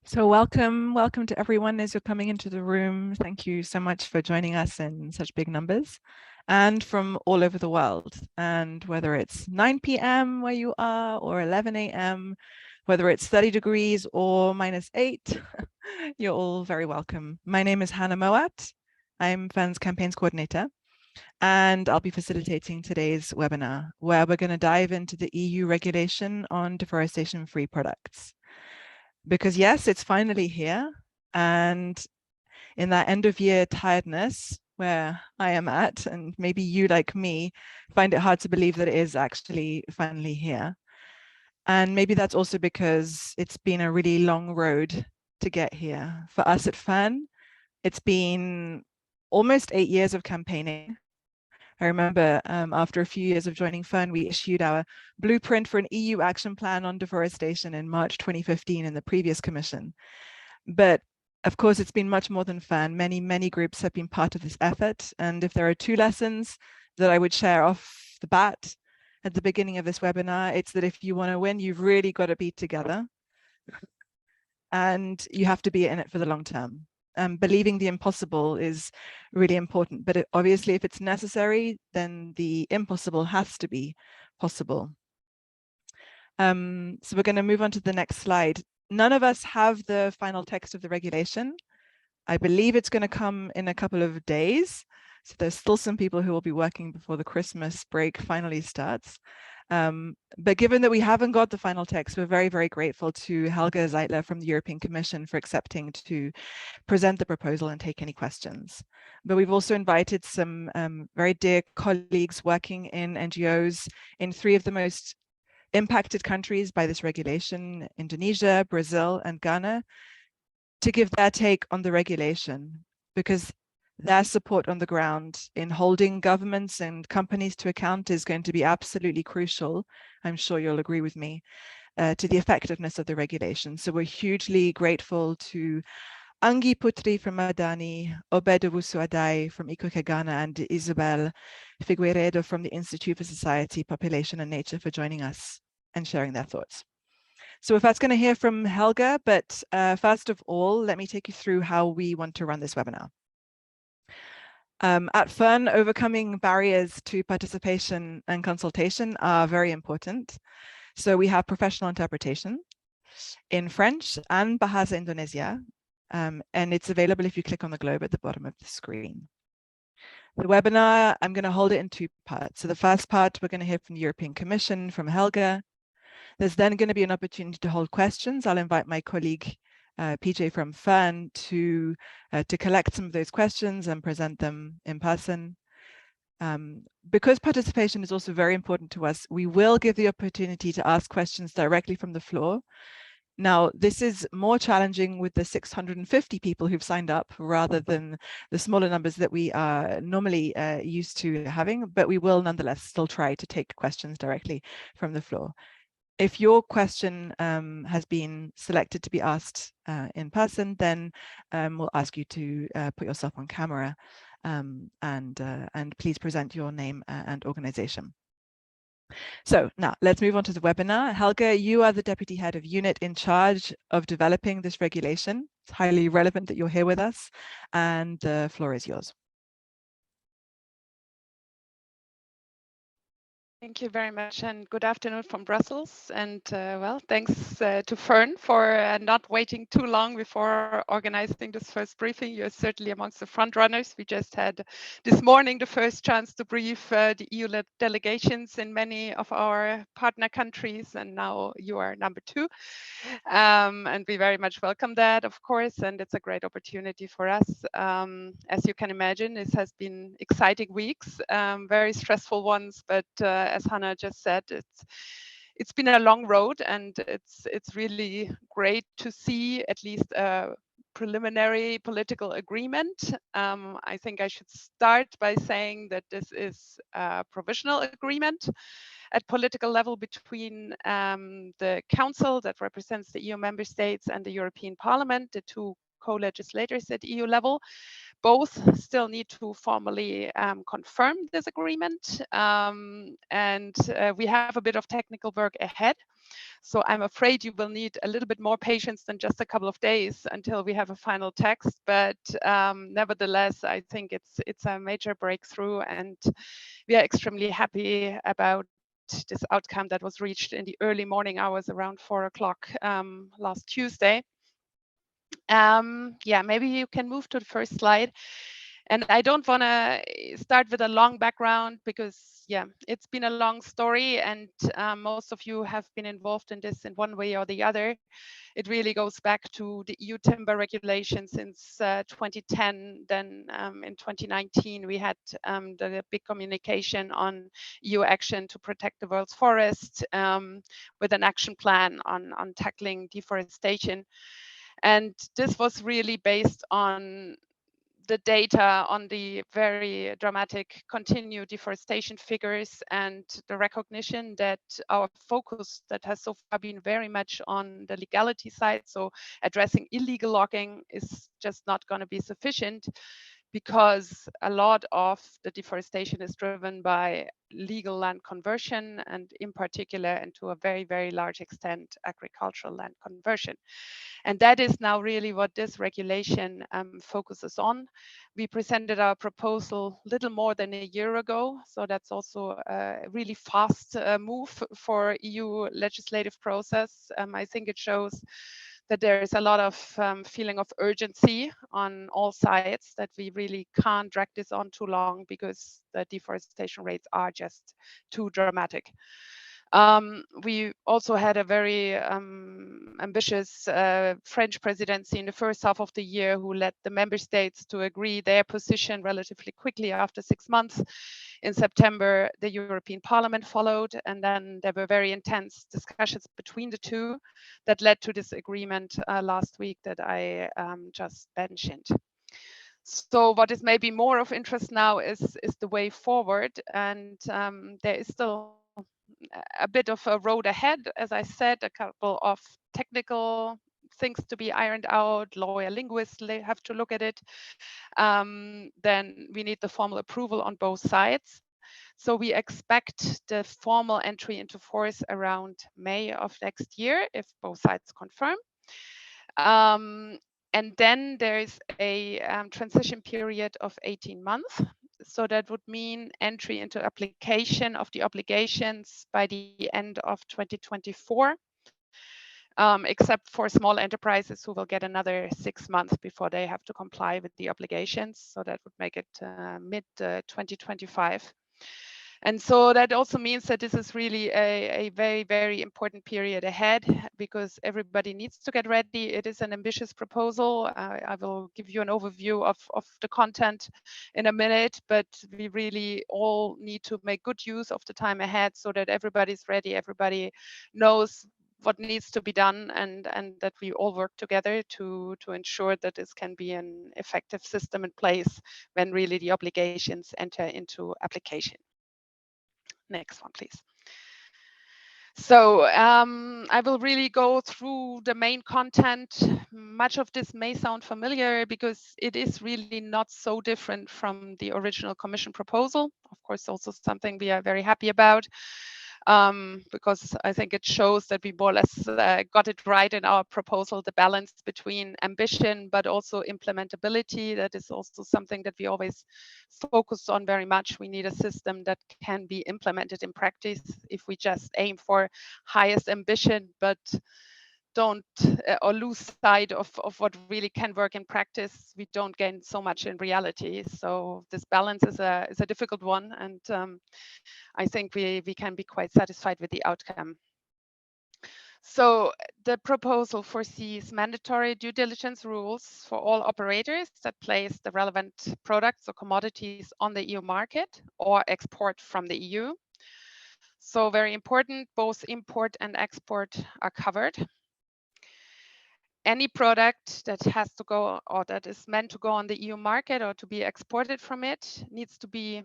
So welcome to everyone as you're coming into the room. Thank you so much for joining us in such big numbers and from all over the world. And whether it's 9 p.m. where you are or 11 a.m., whether it's 30 degrees or -8, you're all very welcome. My name is Hannah Moat. I'm FERN's Campaigns Coordinator, and I'll be facilitating today's webinar where we're going to dive into the EU regulation on deforestation-free products. Because yes, it's finally here. And in that end of year tiredness where I am at, and maybe you like me find it hard to believe that it is actually finally here. And maybe that's also because it's been a really long road to get here. For us at FERN, it's been almost 8 years of campaigning. I remember after a few years of joining FERN, we issued our blueprint for an EU action plan on deforestation in March 2015 in the previous commission. But of course, it's been much more than FERN. Many groups have been part of this effort. And if there are two lessons that I would share off the bat at the beginning of this webinar, it's that if you want to win, you've really got to be together. And you have to be in it for the long term. Believing the impossible is really important, but obviously if it's necessary, then the impossible has to be possible. So we're going to move on to the next slide. None of us have the final text of the regulation. I believe it's going to come in a couple of days. So there's still some people who will be working before the Christmas break finally starts. But given that we haven't got the final text, we're very grateful to Helge Zeitler from the European Commission for accepting to present the proposal and take any questions. But we've also invited some very dear colleagues working in NGOs in 3 of the most impacted countries by this regulation, Indonesia, Brazil, and Ghana, to give their take on the regulation, because their support on the ground in holding governments and companies to account is going to be absolutely crucial. I'm sure you'll agree with me, to the effectiveness of the regulation. So we're hugely grateful to Angi Putri from Madani, Obed Owusu-Adai from Ikuke Ghana, and Isabel Figueiredo from the Institute for Society, Population and Nature for joining us and sharing their thoughts. So if that's going to hear from Helge, but first of all, let me take you through how we want to run this webinar. At FERN, overcoming barriers to participation and consultation are very important. So we have professional interpretation in French and Bahasa Indonesia, and it's available if you click on the globe at the bottom of the screen. The webinar, I'm going to hold it in 2 parts. So the first part, we're going to hear from the European Commission, from Helge. There's then going to be an opportunity to hold questions. I'll invite my colleague, PJ from FERN, to collect some of those questions and present them in person. Because participation is also very important to us, we will give the opportunity to ask questions directly from the floor. Now, this is more challenging with the 650 people who've signed up rather than the smaller numbers that we are normally used to having, but we will nonetheless still try to take questions directly from the floor. If your question has been selected to be asked in person, then we'll ask you to put yourself on camera and please present your name and organization. So now let's move on to the webinar. Helge, you are the Deputy Head of Unit in charge of developing this regulation. It's highly relevant that you're here with us, and the floor is yours. Thank you very much, and good afternoon from Brussels. And well, thanks to FERN for not waiting too long before organizing this first briefing. You're certainly amongst the front runners. We just had this morning the first chance to brief the EU delegations in many of our partner countries, and now you are number 2. And we very much welcome that, of course, and it's a great opportunity for us. As you can imagine, this has been exciting weeks, very stressful ones, but as Hannah just said, it's been a long road, and it's really great to see at least a preliminary political agreement. I think I should start by saying that this is a provisional agreement at political level between the Council that represents the EU member states and the European Parliament, the 2 co-legislators at EU level. both still need to formally confirm this agreement, and we have a bit of technical work ahead. So I'm afraid you will need a little bit more patience than just a couple of days until we have a final text. But nevertheless, I think it's a major breakthrough, and we are extremely happy about this outcome that was reached in the early morning hours around 4 o'clock last Tuesday. Yeah, maybe you can move to the first slide. And I don't want to start with a long background because, yeah, it's been a long story, and most of you have been involved in this in one way or the other. It really goes back to the EU timber regulation since 2010. Then in 2019, we had the big communication on EU action to protect the world's forests with an action plan on tackling deforestation. And this was really based on the data on the very dramatic continued deforestation figures and the recognition that our focus that has so far been very much on the legality side, so addressing illegal logging, is just not going to be sufficient, because a lot of the deforestation is driven by legal land conversion, and in particular, and to a very, very large extent, agricultural land conversion. And that is now really what this regulation focuses on. We presented our proposal little more than a year ago, so that's also a really fast move for EU legislative process. I think it shows that there is a lot of feeling of urgency on all sides, that we really can't drag this on too long because the deforestation rates are just too dramatic. We also had a very ambitious French presidency in the first half of the year, who led the member states to agree their position relatively quickly after 6 months. In September, the European Parliament followed, and then there were very intense discussions between the two that led to this agreement last week that I just mentioned. So what is maybe more of interest now is the way forward, and there is still a bit of a road ahead. As I said, a couple of technical things to be ironed out. Lawyer linguists have to look at it. Then we need the formal approval on both sides. So we expect the formal entry into force around May of next year, if both sides confirm. And then there is a transition period of 18 months. So that would mean entry into application of the obligations by the end of 2024, except for small enterprises who will get another 6 months before they have to comply with the obligations. So that would make it mid 2025. And so that also means that this is really a very, very important period ahead, because everybody needs to get ready. It is an ambitious proposal. I will give you an overview of the content in a minute, but we really all need to make good use of the time ahead so that everybody's ready, everybody knows what needs to be done, and that we all work together to ensure that this can be an effective system in place when really the obligations enter into application. Next one, please. So I will really go through the main content. Much of this may sound familiar because it is really not so different from the original Commission proposal. Of course, also something we are very happy about, because I think it shows that we more or less got it right in our proposal, the balance between ambition but also implementability. That is also something that we always focus on very much. We need a system that can be implemented in practice. If we just aim for highest ambition but don't or lose sight of what really can work in practice, we don't gain so much in reality. So this balance is a difficult one, and I think we can be quite satisfied with the outcome. So the proposal foresees mandatory due diligence rules for all operators that place the relevant products or commodities on the EU market or export from the EU. So very important, both import and export are covered. Any product that has to go, or that is meant to go on the EU market or to be exported from it, needs to be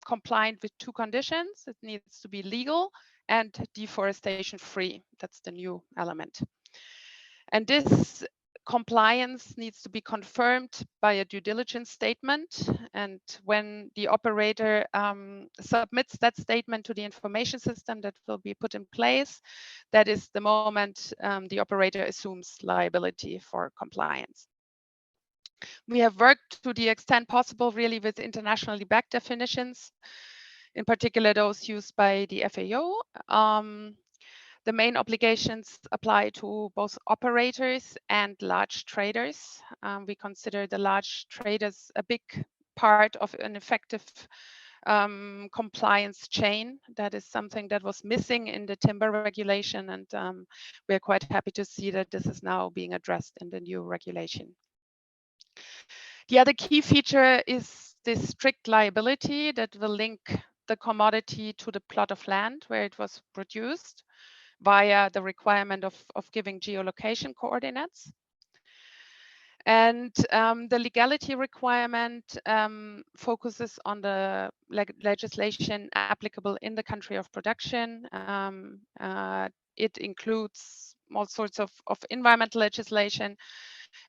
compliant with two conditions. It needs to be legal and deforestation free. That's the new element. And this compliance needs to be confirmed by a due diligence statement. And when the operator submits that statement to the information system that will be put in place, that is the moment the operator assumes liability for compliance. We have worked to the extent possible really with internationally backed definitions, in particular those used by the FAO. The main obligations apply to both operators and large traders. We consider the large traders a big part of an effective compliance chain. That is something that was missing in the timber regulation, and we're quite happy to see that this is now being addressed in the new regulation. The other key feature is this strict liability that will link the commodity to the plot of land where it was produced via the requirement of giving geolocation coordinates. And the legality requirement focuses on the legislation applicable in the country of production. It includes all sorts of environmental legislation,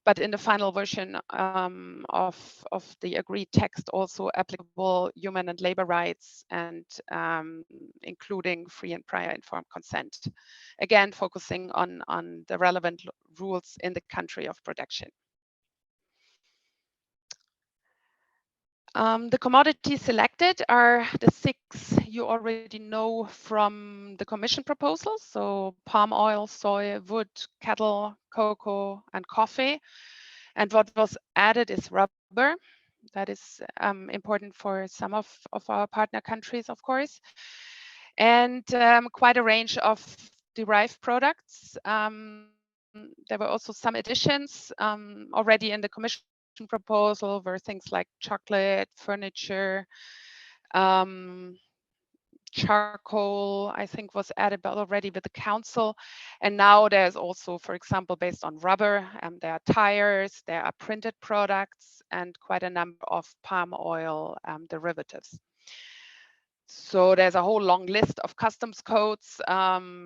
but in the final version of the agreed text, also applicable human and labor rights, and including free and prior informed consent. Again, focusing on the relevant rules in the country of production. The commodities selected are the 6 you already know from the Commission proposals. So palm oil, soy, wood, cattle, cocoa, and coffee. And what was added is rubber. That is important for some of our partner countries, of course. And quite a range of derived products. There were also some additions already in the Commission proposal, were things like chocolate, furniture, charcoal, I think was added already with the council. And now there's also, for example, based on rubber, there are tires, there are printed products, and quite a number of palm oil derivatives. So there's a whole long list of customs codes that,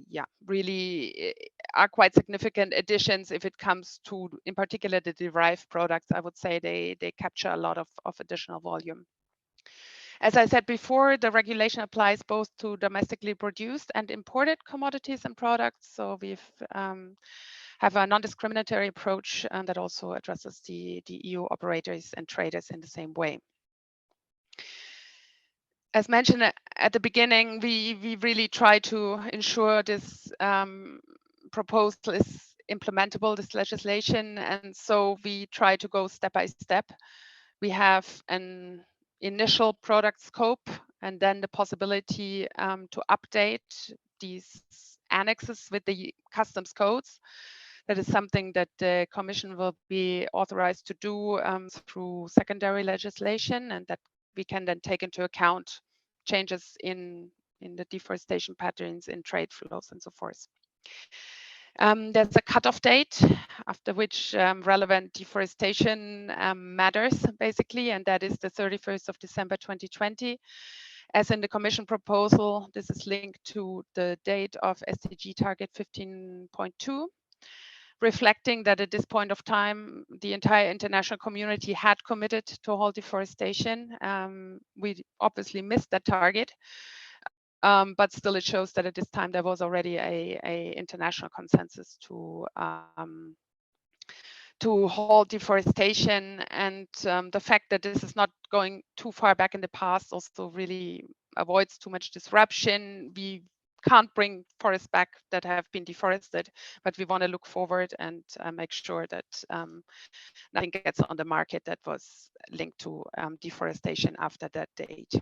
yeah, really are quite significant additions if it comes to, in particular, the derived products. I would say they capture a lot of additional volume. As I said before, the regulation applies both to domestically produced and imported commodities and products. So we've have a non-discriminatory approach that also addresses the EU operators and traders in the same way. As mentioned at the beginning, we really try to ensure this proposal is implementable, this legislation, and so we try to go step by step. We have an initial product scope and then the possibility to update these annexes with the customs codes. That is something that the Commission will be authorized to do through secondary legislation, and that we can then take into account changes in the deforestation patterns, in trade flows, and so forth. There's a cutoff date after which relevant deforestation matters, basically, and that is the 31st of December 2020. As in the Commission proposal, this is linked to the date of SDG target 15.2. Reflecting that at this point of time, the entire international community had committed to halt deforestation. We obviously missed that target, but still it shows that at this time there was already a international consensus to halt deforestation, and the fact that this is not going too far back in the past also really avoids too much disruption. We can't bring forests back that have been deforested, but we want to look forward and make sure that nothing gets on the market that was linked to deforestation after that date.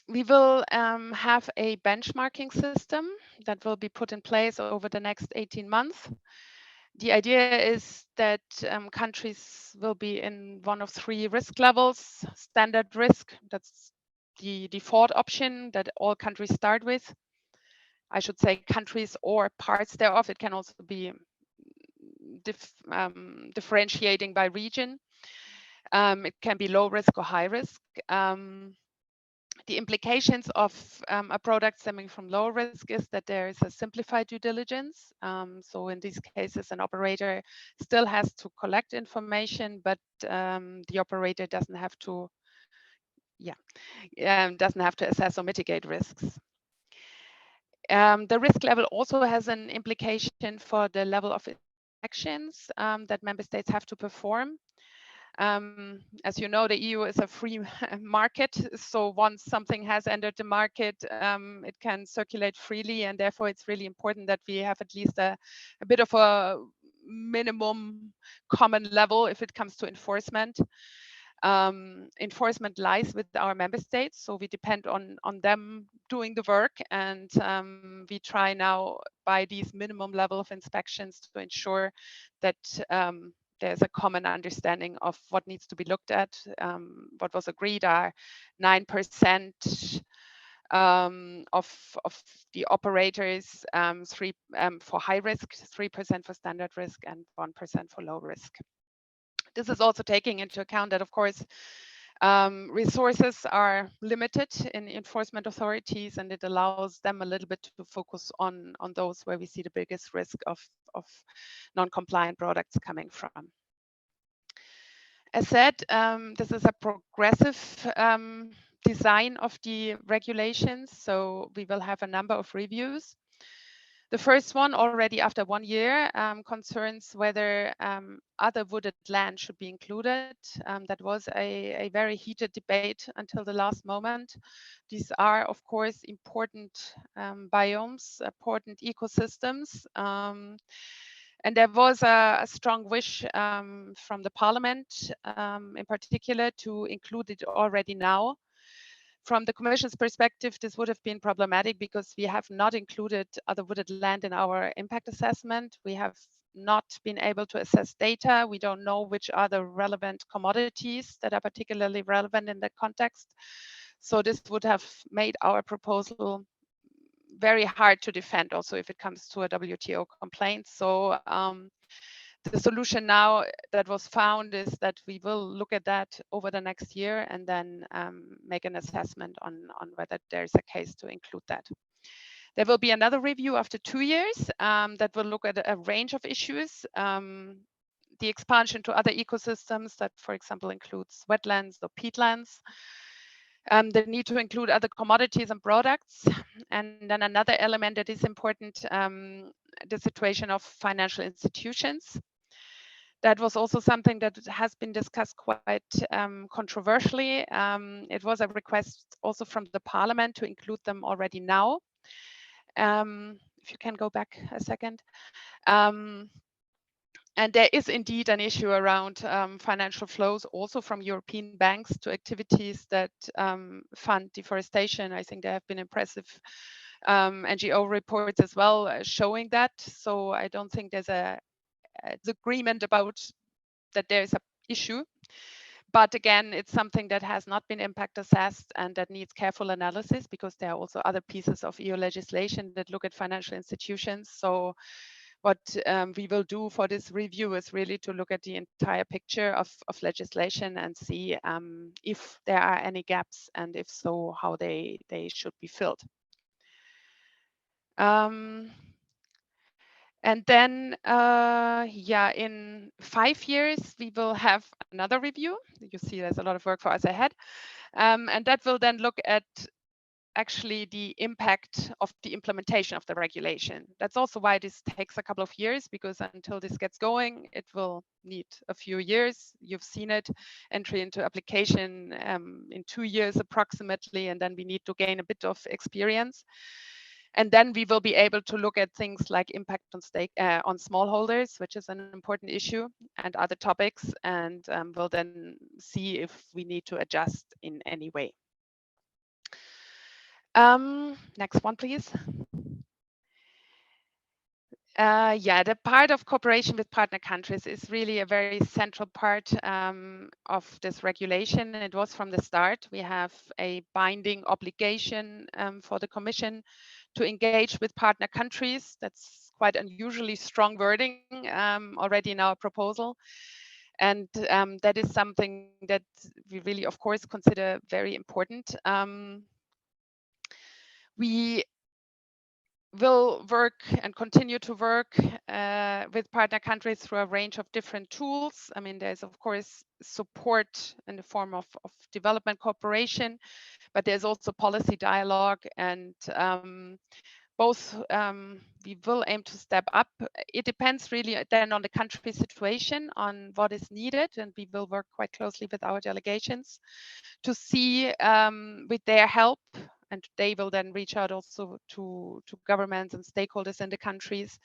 We will have a benchmarking system that will be put in place over the next 18 months. The idea is that countries will be in one of 3 risk levels. Standard risk, that's the default option that all countries start with. I should say countries or parts thereof. It can also be differentiating by region. It can be low risk or high risk. The implications of a product stemming from low risk is that there is a simplified due diligence. So in these cases, an operator still has to collect information, but the operator doesn't have to, doesn't have to assess or mitigate risks. The risk level also has an implication for the level of actions that member states have to perform. As you know, the EU is a free market, so once something has entered the market, it can circulate freely, and therefore it's really important that we have at least a bit of a minimum common level if it comes to enforcement. Enforcement lies with our member states, so we depend on them doing the work, and we try now by these minimum level of inspections to ensure that there's a common understanding of what needs to be looked at. What was agreed are 9% of the operators, 3 for high risk, 3% for standard risk, and 1% for low risk. This is also taking into account that, of course, resources are limited in enforcement authorities, and it allows them a little bit to focus on those where we see the biggest risk of non-compliant products coming from. As said, this is a progressive design of the regulations, so we will have a number of reviews. The first one, already after 1 year, concerns whether other wooded land should be included. That was a very heated debate until the last moment. These are, of course, important biomes, important ecosystems. And there was a strong wish from the Parliament, in particular, to include it already now. From the Commission's perspective, this would have been problematic because we have not included other wooded land in our impact assessment. We have not been able to assess data. We don't know which are the relevant commodities that are particularly relevant in that context. So this would have made our proposal very hard to defend also if it comes to a WTO complaint. So the solution now that was found is that we will look at that over the next year and then make an assessment on whether there's a case to include that. There will be another review after 2 years that will look at a range of issues. The expansion to other ecosystems that, for example, includes wetlands or peatlands. The need to include other commodities and products. And then another element that is important, the situation of financial institutions. That was also something that has been discussed quite controversially. It was a request also from the Parliament to include them already now. If you can go back a second. And there is indeed an issue around financial flows also from European banks to activities that fund deforestation. I think there have been impressive NGO reports as well showing that. So I don't think there's a agreement about that there is an issue. But again, it's something that has not been impact assessed and that needs careful analysis because there are also other pieces of EU legislation that look at financial institutions. So what we will do for this review is really to look at the entire picture of legislation and see if there are any gaps, and if so, how they should be filled. And then, in 5 years, we will have another review. You see there's a lot of work for us ahead. And that will then look at actually the impact of the implementation of the regulation. That's also why this takes a couple of years, because until this gets going, it will need a few years. You've seen it, entry into application in 2 years approximately, and then we need to gain a bit of experience. And then we will be able to look at things like impact on smallholders, which is an important issue, and other topics, and we'll then see if we need to adjust in any way. Next one, please. The part of cooperation with partner countries is really a very central part of this regulation. It was from the start. We have a binding obligation for the Commission to engage with partner countries. That's quite unusually strong wording already in our proposal. And that is something that we really, of course, consider very important. We will work and continue to work with partner countries through a range of different tools. I mean, there's of course support in the form of development cooperation, but there's also policy dialogue, and both we will aim to step up. It depends really then on the country situation, on what is needed, and we will work quite closely with our delegations to see with their help, and they will then reach out also to governments and stakeholders in the countries,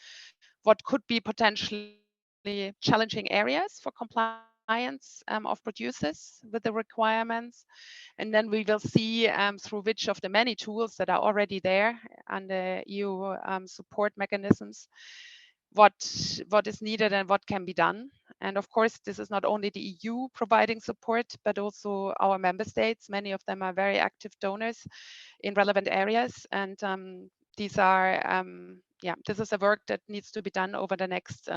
what could be potentially challenging areas for compliance of producers with the requirements. And then we will see through which of the many tools that are already there and the EU support mechanisms, what is needed and what can be done. And of course, this is not only the EU providing support, but also our member states. Many of them are very active donors in relevant areas. And these are, this is a work that needs to be done over the next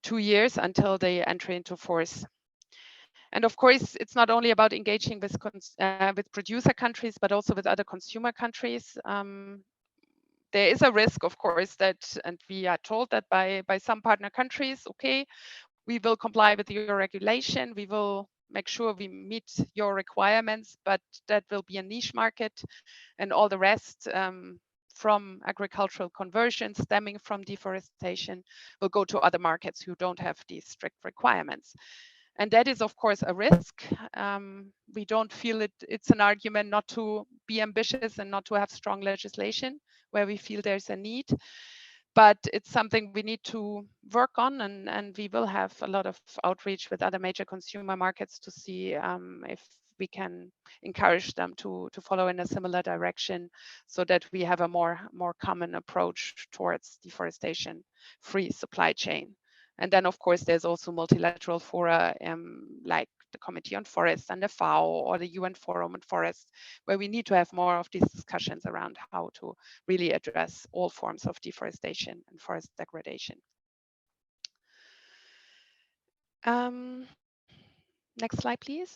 2 years until they enter into force. And of course, it's not only about engaging with producer countries, but also with other consumer countries. There is a risk, of course, that, and we are told that by some partner countries, okay, we will comply with your regulation, we will make sure we meet your requirements, but that will be a niche market, and all the rest from agricultural conversion stemming from deforestation will go to other markets who don't have these strict requirements. And that is, of course, a risk. We don't feel it's an argument not to be ambitious and not to have strong legislation where we feel there's a need. But it's something we need to work on, and we will have a lot of outreach with other major consumer markets to see if we can encourage them to follow in a similar direction, so that we have a more common approach towards deforestation-free supply chain. And then, of course, there's also multilateral fora like the Committee on Forests and the FAO or the UN Forum on Forests, where we need to have more of these discussions around how to really address all forms of deforestation and forest degradation. Next slide, please.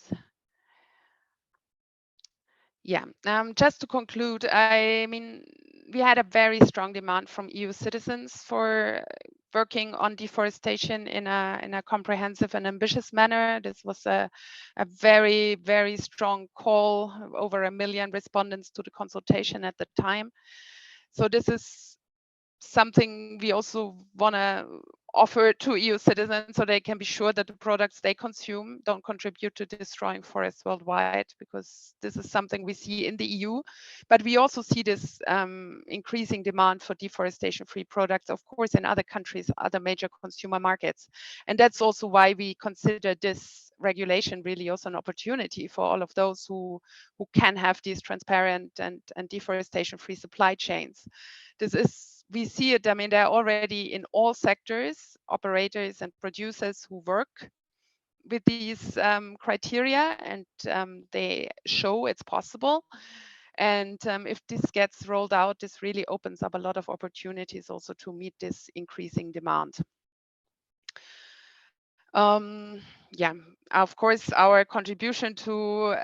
Yeah, just to conclude, I mean, we had a very strong demand from EU citizens for working on deforestation in a comprehensive and ambitious manner. This was a very, very strong call, over 1 million respondents to the consultation at the time. So this is something we also want to offer to EU citizens, so they can be sure that the products they consume don't contribute to destroying forests worldwide, because this is something we see in the EU. But we also see this increasing demand for deforestation-free products, of course, in other countries, other major consumer markets. And that's also why we consider this regulation really also an opportunity for all of those who can have these transparent and deforestation-free supply chains. This is, we see it, I mean, there are already in all sectors, operators and producers who work with these criteria, and they show it's possible. And if this gets rolled out, this really opens up a lot of opportunities also to meet this increasing demand. Yeah, of course, our contribution to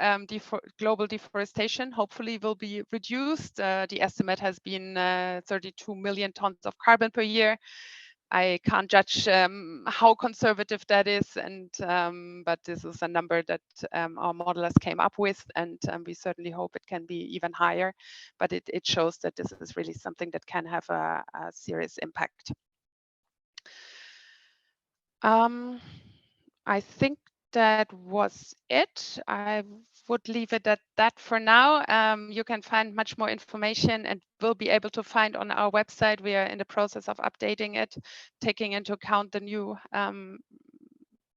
global deforestation hopefully will be reduced. The estimate has been 32 million tons of carbon per year. I can't judge how conservative that is, and but this is a number that our modelers came up with, and we certainly hope it can be even higher. But it shows that this is really something that can have a serious impact. I think that was it. I would leave it at that for now. You can find much more information and will be able to find on our website. We are in the process of updating it, taking into account the new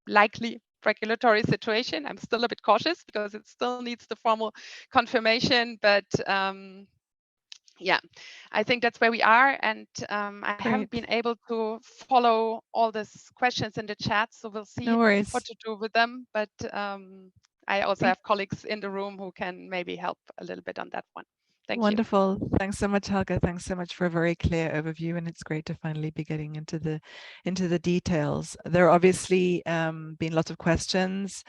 likely regulatory situation. I'm still a bit cautious because it still needs the formal confirmation, but yeah, I think that's where we are, and I haven't been able to follow all these questions in the chat, so we'll see what to do with them. But I also have colleagues in the room who can maybe help a little bit on that one. Thank you. Wonderful. Thanks so much, Helga. Thanks so much for a very clear overview, and it's great to finally be getting into the details. There are obviously been lots of questions,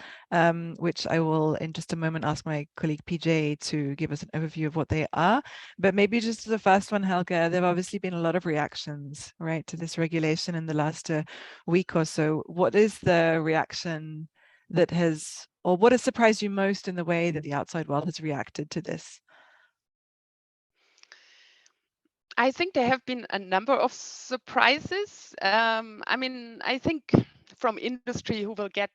which I will in just a moment ask my colleague PJ to give us an overview of what they are. But maybe just the first one, Helga, there have obviously been a lot of reactions, right, to this regulation in the last week or so. What is the reaction that has, or what has surprised you most in the way that the outside world has reacted to this? I think there have been a number of surprises. I mean, I think from industry who will get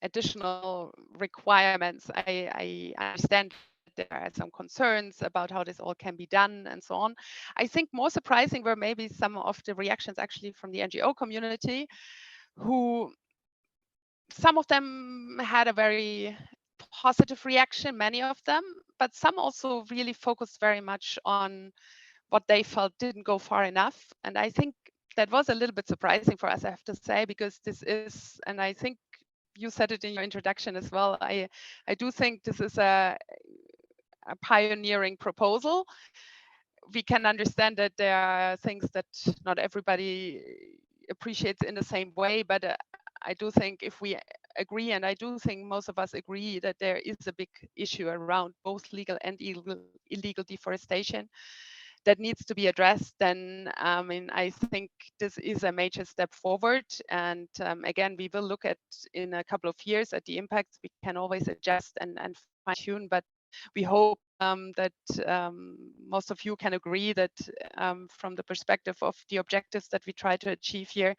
additional requirements, I understand there are some concerns about how this all can be done and so on. I think more surprising were maybe some of the reactions actually from the NGO community, who some of them had a very positive reaction, many of them, but some also really focused very much on what they felt didn't go far enough. And I think that was a little bit surprising for us, I have to say, because this is, and I think you said it in your introduction as well, I do think this is a pioneering proposal. We can understand that there are things that not everybody appreciates in the same way, but I do think if we agree, and I do think most of us agree, that there is a big issue around both legal and illegal deforestation that needs to be addressed, then I think this is a major step forward. And again, we will look at in a couple of years at the impacts. We can always adjust and fine tune, but we hope that most of you can agree that from the perspective of the objectives that we try to achieve here,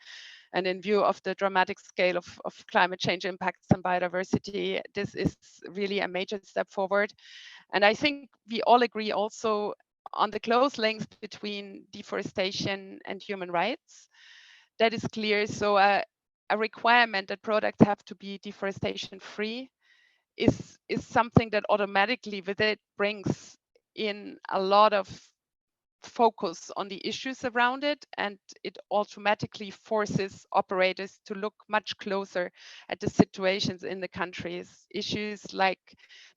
and in view of the dramatic scale of climate change impacts and biodiversity, this is really a major step forward. And I think we all agree also on the close links between deforestation and human rights. That is clear. So a requirement that products have to be deforestation-free is something that automatically with it brings in a lot of focus on the issues around it, and it automatically forces operators to look much closer at the situations in the countries. Issues like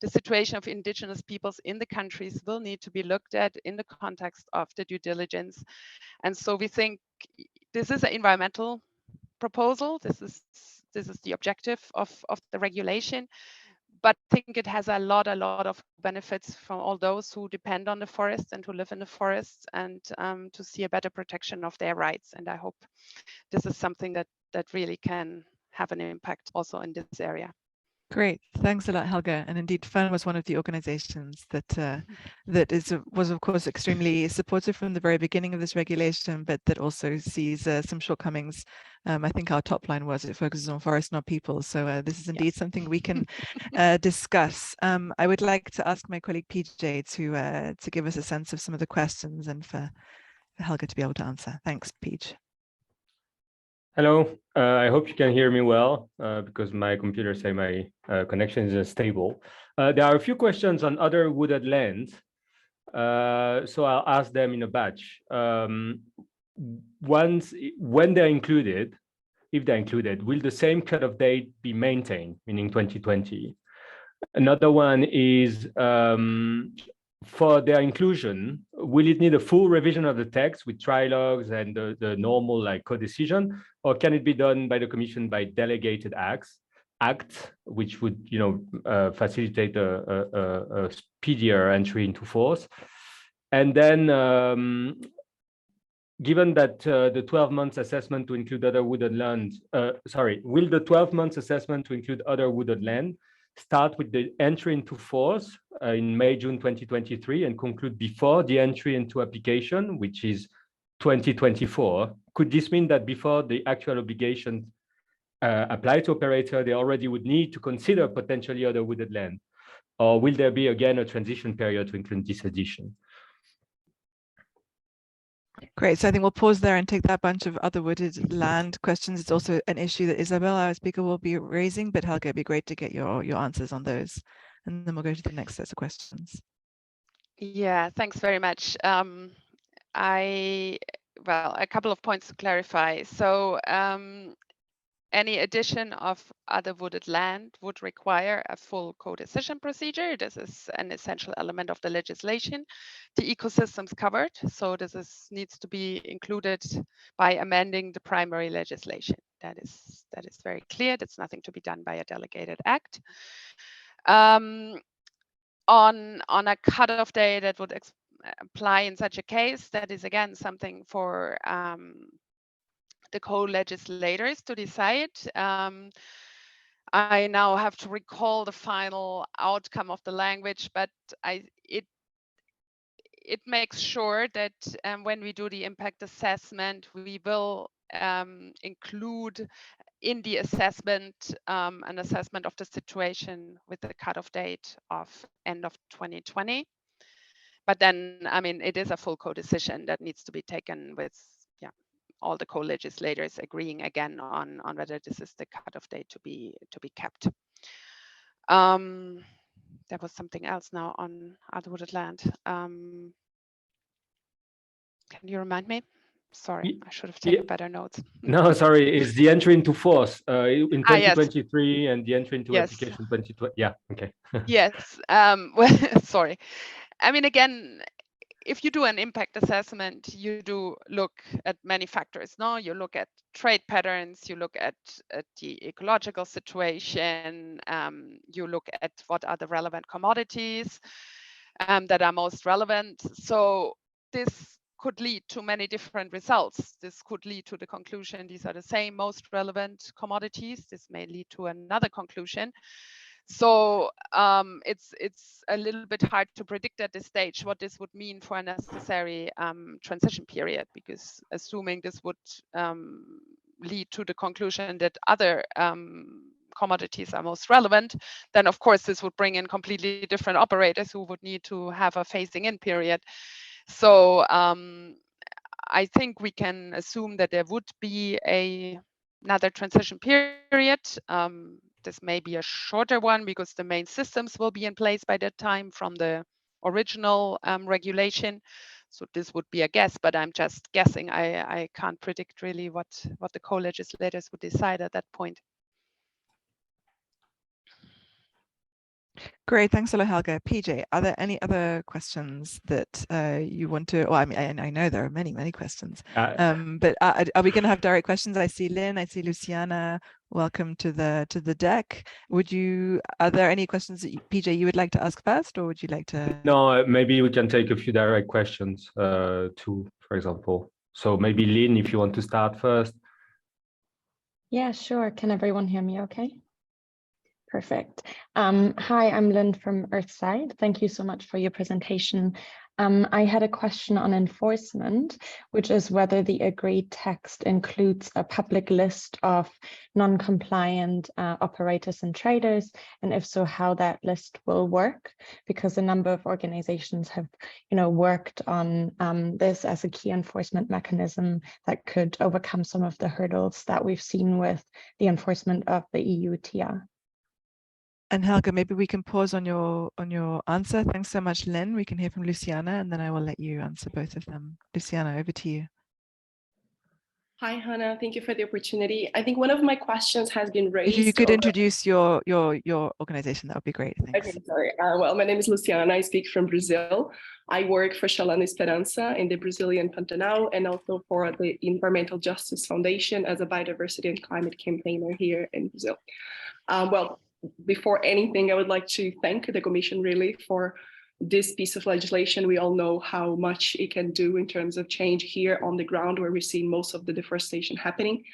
the situation of indigenous peoples in the countries will need to be looked at in the context of the due diligence. And so we think this is an environmental proposal. This is the objective of the regulation. But I think it has a lot of benefits for all those who depend on the forest and who live in the forests, and to see a better protection of their rights. And I hope this is something that really can have an impact also in this area. Great, thanks a lot, Helga. And indeed, FERN was one of the organizations that was, of course, extremely supportive from the very beginning of this regulation, but that also sees some shortcomings. I think our top line was it focuses on forests, not people. So this is indeed something we can discuss. I would like to ask my colleague PJ to give us a sense of some of the questions and for Helga to be able to answer. Thanks, PJ. Hello, I hope you can hear me well because my computer say my connection is unstable. There are a few questions on other wooded lands, so I'll ask them in a batch. When they're included, if they're included, will the same cut-off date be maintained, meaning 2020? Another one is, for their inclusion, will it need a full revision of the text with trilogues and the normal like co-decision, or can it be done by the Commission by delegated acts, which would facilitate a speedier entry into force? And then, given that the 12 months assessment to include other wooded land, will the 12 months assessment to include other wooded land start with the entry into force in May, June 2023 and conclude before the entry into application, which is 2024? Could this mean that before the actual obligations apply to operator, they already would need to consider potentially other wooded land? Or will there be again a transition period to include this addition? Great. So I think we'll pause there and take that bunch of other wooded land questions. It's also an issue that Isabel, our speaker, will be raising, but Helga, it'd be great to get your answers on those. And then we'll go to the next set of questions. Yeah, thanks very much. Well, a couple of points to clarify. So any addition of other wooded land would require a full co-decision procedure. This is an essential element of the legislation. The ecosystems covered, so this needs to be included by amending the primary legislation. That is very clear. That's nothing to be done by a delegated act. On a cutoff day that would apply in such a case, that is again something for the co-legislators to decide. I now have to recall the final outcome of the language, but it makes sure that when we do the impact assessment, we will include in the assessment an assessment of the situation with the cutoff date of end of 2020. But then, I mean, it is a full co-decision that needs to be taken with all the co-legislators agreeing again on whether this is the cutoff date to be kept. There was something else now on other wooded land. Can you remind me? Sorry, I should have taken better notes. No, sorry, it's the entry into force in 2023 yes. and the entry into application 2020. Yeah, okay. Yes, well, sorry. I mean, again, if you do an impact assessment, you do look at many factors. No, you look at trade patterns, you look at the ecological situation, you look at what are the relevant commodities that are most relevant. So this could lead to many different results. This could lead to the conclusion these are the same most relevant commodities. This may lead to another conclusion. So it's a little bit hard to predict at this stage what this would mean for a necessary transition period, because assuming this would lead to the conclusion that other commodities are most relevant, then of course this would bring in completely different operators who would need to have a phasing in period. So I think we can assume that there would be another transition period. This may be a shorter one because the main systems will be in place by that time from the original regulation. So this would be a guess, but I'm just guessing. I can't predict really what the co-legislators would decide at that point. Great, thanks a lot, Helga. PJ, are there any other questions that you want to? Well, I mean, I know there are many questions, but are we going to have direct questions? I see Lynn, I see Luciana. Welcome to the deck. Are there any questions that PJ you would like to ask first, or would you like to? No, maybe we can take a few direct questions too, for example. So maybe Lynn, if you want to start first. Yeah, sure. Can everyone hear me okay? Perfect. Hi, I'm Lynn from Earthside. Thank you so much for your presentation. I had a question on enforcement, which is whether the agreed text includes a public list of non-compliant operators and traders, and if so, how that list will work, because a number of organizations have, worked on this as a key enforcement mechanism that could overcome some of the hurdles that we've seen with the enforcement of the EU TR. And Helga, maybe we can pause on your answer. Thanks so much, Lynn. We can hear from Luciana, and then I will let you answer both of them. Luciana, over to you. Hi, Hannah. Thank you for the opportunity. I think one of my questions has been raised. If you could introduce your organization, that would be great. Thanks. Okay, sorry. Well, my name is Luciana. I speak from Brazil. I work for Chalana Esperança in the Brazilian Pantanal, and also for the Environmental Justice Foundation as a biodiversity and climate campaigner here in Brazil. Well, before anything, I would like to thank the Commission really for this piece of legislation. We all know how much it can do in terms of change here on the ground where we see most of the deforestation happening.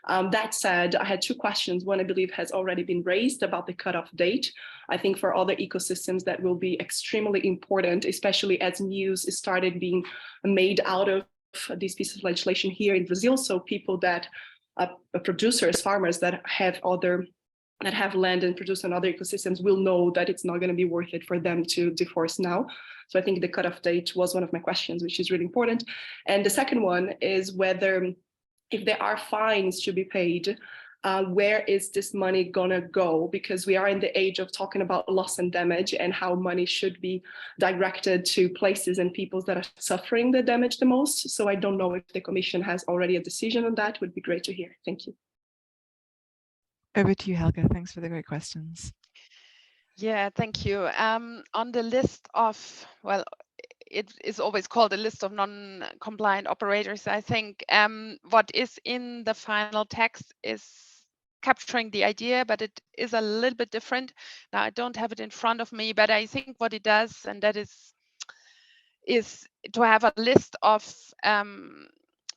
That said, I had two questions. One, I believe, has already been raised about the cutoff date. I think for other ecosystems that will be extremely important, especially as news started being made out of this piece of legislation here in Brazil. So people that, producers, farmers that have land and produce on other ecosystems will know that it's not going to be worth it for them to deforest now. So I think the cutoff date was one of my questions, which is really important. And the second one is whether, if there are fines to be paid, where is this money gonna go? Because we are in the age of talking about loss and damage and how money should be directed to places and peoples that are suffering the damage the most. So I don't know if the Commission has already a decision on that. Would be great to hear. Thank you. Over to you, Helga. Thanks for the great questions. Yeah, thank you. On the list of, well, it is always called a list of non-compliant operators. I think what is in the final text is capturing the idea, but it is a little bit different. Now, I don't have it in front of me, but I think what it does, and that is to have a list of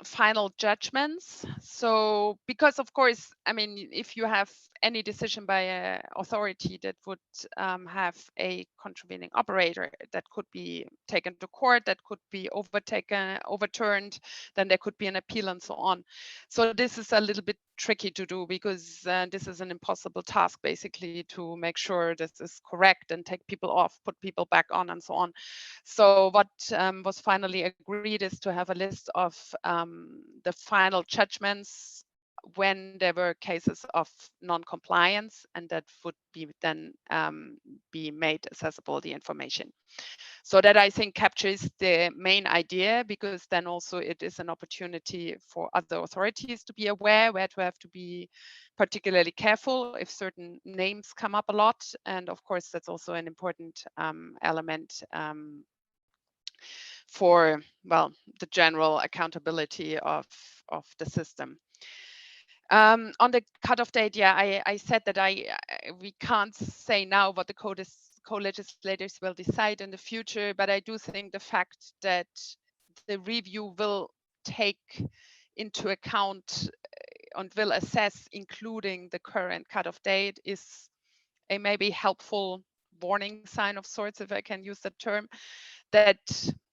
final judgments. So, because of course, I mean, if you have any decision by an authority that would have a contravening operator that could be taken to court, that could be overturned, then there could be an appeal and so on. So this is a little bit tricky to do because this is an impossible task basically to make sure this is correct and take people off, put people back on and so on. So what was finally agreed is to have a list of the final judgments when there were cases of non-compliance, and that would be then be made accessible, the information. So that I think captures the main idea, because then also it is an opportunity for other authorities to be aware where to have to be particularly careful if certain names come up a lot. And of course, that's also an important element for, well, the general accountability of the system. On the cutoff date, yeah, I said that we can't say now what the co-legislators will decide in the future, but I do think the fact that the review will take into account and will assess including the current cutoff date is a maybe helpful warning sign of sorts, if I can use that term, that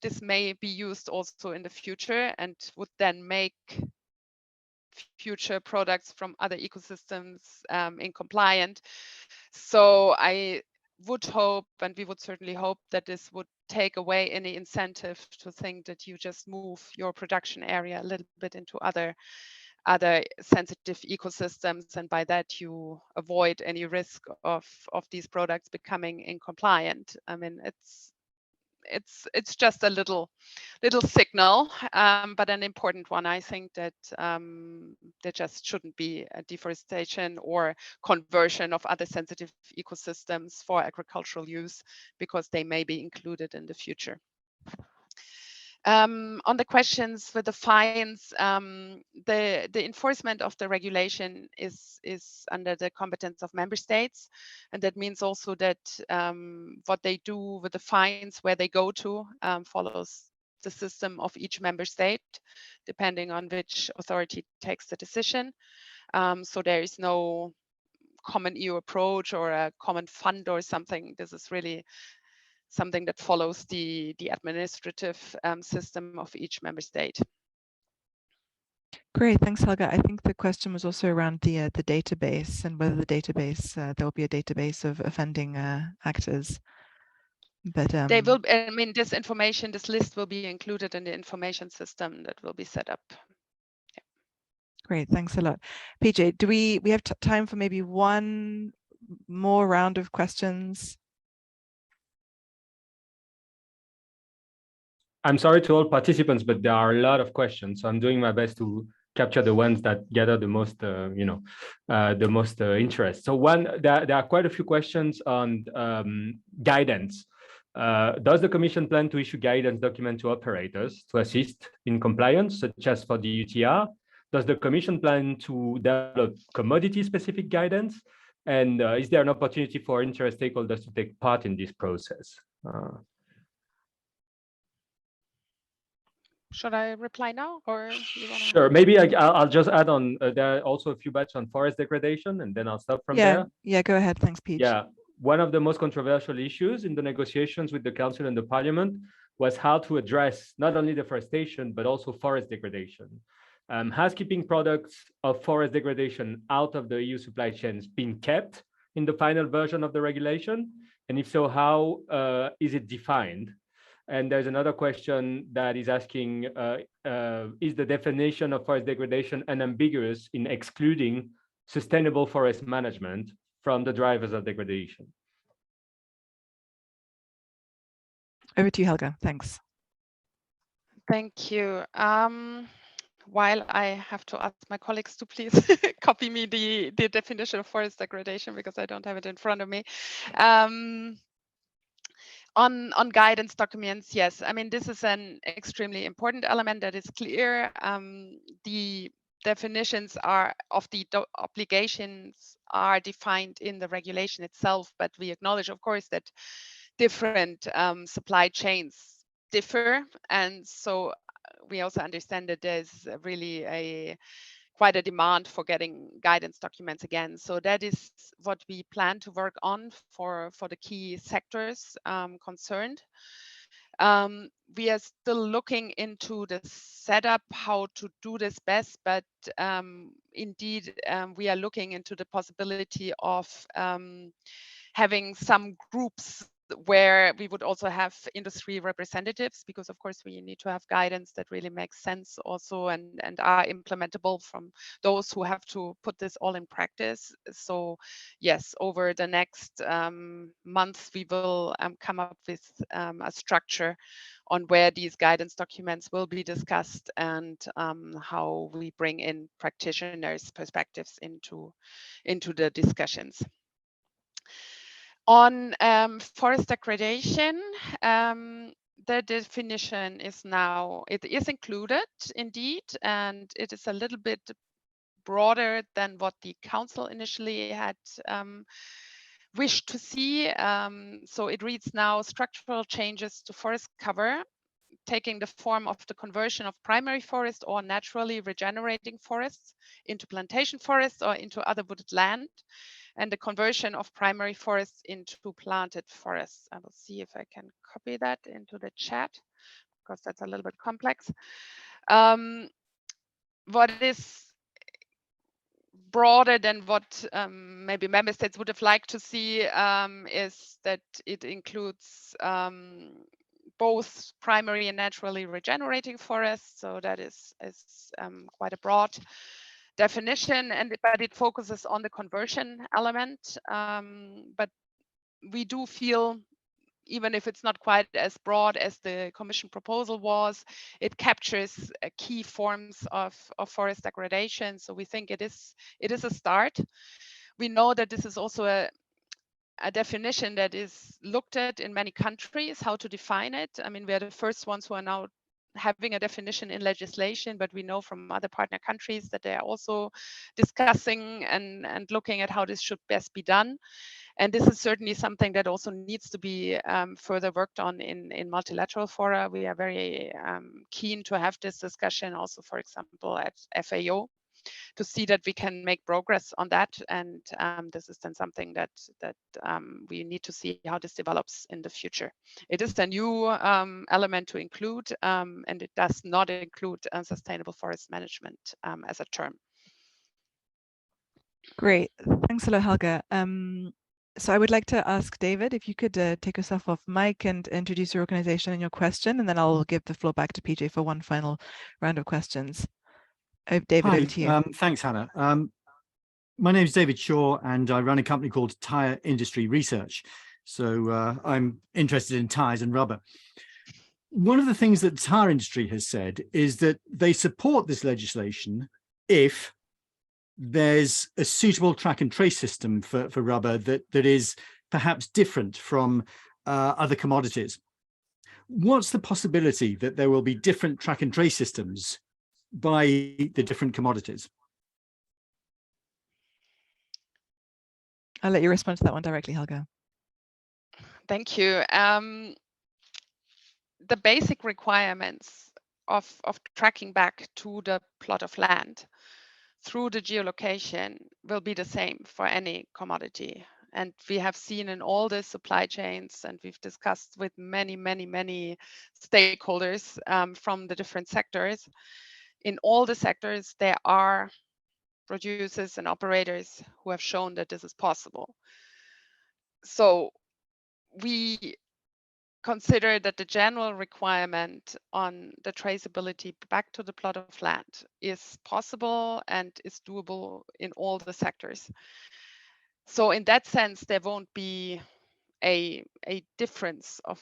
this may be used also in the future and would then make future products from other ecosystems in compliant. So I would hope, and we would certainly hope, that this would take away any incentive to think that you just move your production area a little bit into other sensitive ecosystems, and by that you avoid any risk of these products becoming incompliant. I mean, it's just a little signal, but an important one. I think that there just shouldn't be a deforestation or conversion of other sensitive ecosystems for agricultural use, because they may be included in the future. On the questions with the fines, the enforcement of the regulation is under the competence of member states, and that means also that what they do with the fines, where they go to, follows the system of each member state, depending on which authority takes the decision. So there is no common EU approach or a common fund or something. This is really something that follows the administrative system of each member state. Great, thanks, Helga. I think the question was also around the database, and whether the database, there will be a database of offending actors. But they will, I mean, this information, this list will be included in the information system that will be set up. Yeah. Great, thanks a lot. PJ, do we have time for maybe one more round of questions? I'm sorry to all participants, but there are a lot of questions. So I'm doing my best to capture the ones that gather the most, the most interest. So there are quite a few questions on guidance. Does the Commission plan to issue guidance document to operators to assist in compliance, such as for the UTR? Does the Commission plan to develop commodity-specific guidance? And is there an opportunity for interest stakeholders to take part in this process? Should I reply now, or you wanna... Sure, maybe I'll just add on, there are also a few bets on forest degradation, and then I'll stop from there. Yeah, go ahead. Thanks, Peach. Yeah, one of the most controversial issues in the negotiations with the Council and the Parliament was how to address not only deforestation, but also forest degradation. Has keeping products of forest degradation out of the EU supply chains been kept in the final version of the regulation? And if so, how is it defined? And there's another question that is asking, is the definition of forest degradation unambiguous in excluding sustainable forest management from the drivers of degradation? Over to you, Helga. Thanks. Thank you. While I have to ask my colleagues to please copy me the definition of forest degradation because I don't have it in front of me. On guidance documents, yes, I mean, this is an extremely important element that is clear. The definitions of the obligations are defined in the regulation itself, but we acknowledge, of course, that different supply chains differ. And so we also understand that there's really quite a demand for getting guidance documents again. So that is what we plan to work on for the key sectors concerned. We are still looking into the setup, how to do this best, but indeed, we are looking into the possibility of having some groups where we would also have industry representatives, because of course we need to have guidance that really makes sense also and are implementable from those who have to put this all in practice. So yes, over the next months, we will come up with a structure on where these guidance documents will be discussed and how we bring in practitioners' perspectives into the discussions. On forest degradation, the definition is now, it is included indeed, and it is a little bit broader than what the council initially had wished to see. So it reads now structural changes to forest cover, taking the form of the conversion of primary forest or naturally regenerating forests into plantation forests or into other wooded land, and the conversion of primary forests into planted forests. I will see if I can copy that into the chat, because that's a little bit complex. What is broader than what maybe member states would have liked to see is that it includes both primary and naturally regenerating forests. So that is quite a broad definition, but it focuses on the conversion element. But we do feel, even if it's not quite as broad as the Commission proposal was, it captures key forms of forest degradation. So we think it is a start. We know that this is also a definition that is looked at in many countries, how to define it. I mean, we are the first ones who are now having a definition in legislation, but we know from other partner countries that they are also discussing and looking at how this should best be done. And this is certainly something that also needs to be further worked on in multilateral fora. We are very keen to have this discussion also, for example, at FAO, to see that we can make progress on that. And this is then something that we need to see how this develops in the future. It is a new element to include, and it does not include sustainable forest management as a term. Great, thanks a lot, Helga. So I would like to ask David if you could take yourself off mic and introduce your organization and your question, and then I'll give the floor back to PJ for one final round of questions. David, over to you. Thanks, Hannah. My name is David Shaw, and I run a company called Tyre Industry Research. So I'm interested in tyres and rubber. One of the things that the tyre industry has said is that they support this legislation if there's a suitable track and trace system for rubber that is perhaps different from other commodities. What's the possibility that there will be different track and trace systems by the different commodities? I'll let you respond to that one directly, Helga. Thank you. The basic requirements of tracking back to the plot of land through the geolocation will be the same for any commodity. And we have seen in all the supply chains, and we've discussed with many stakeholders from the different sectors. In all the sectors, there are producers and operators who have shown that this is possible. So we consider that the general requirement on the traceability back to the plot of land is possible and is doable in all the sectors. So in that sense, there won't be a difference of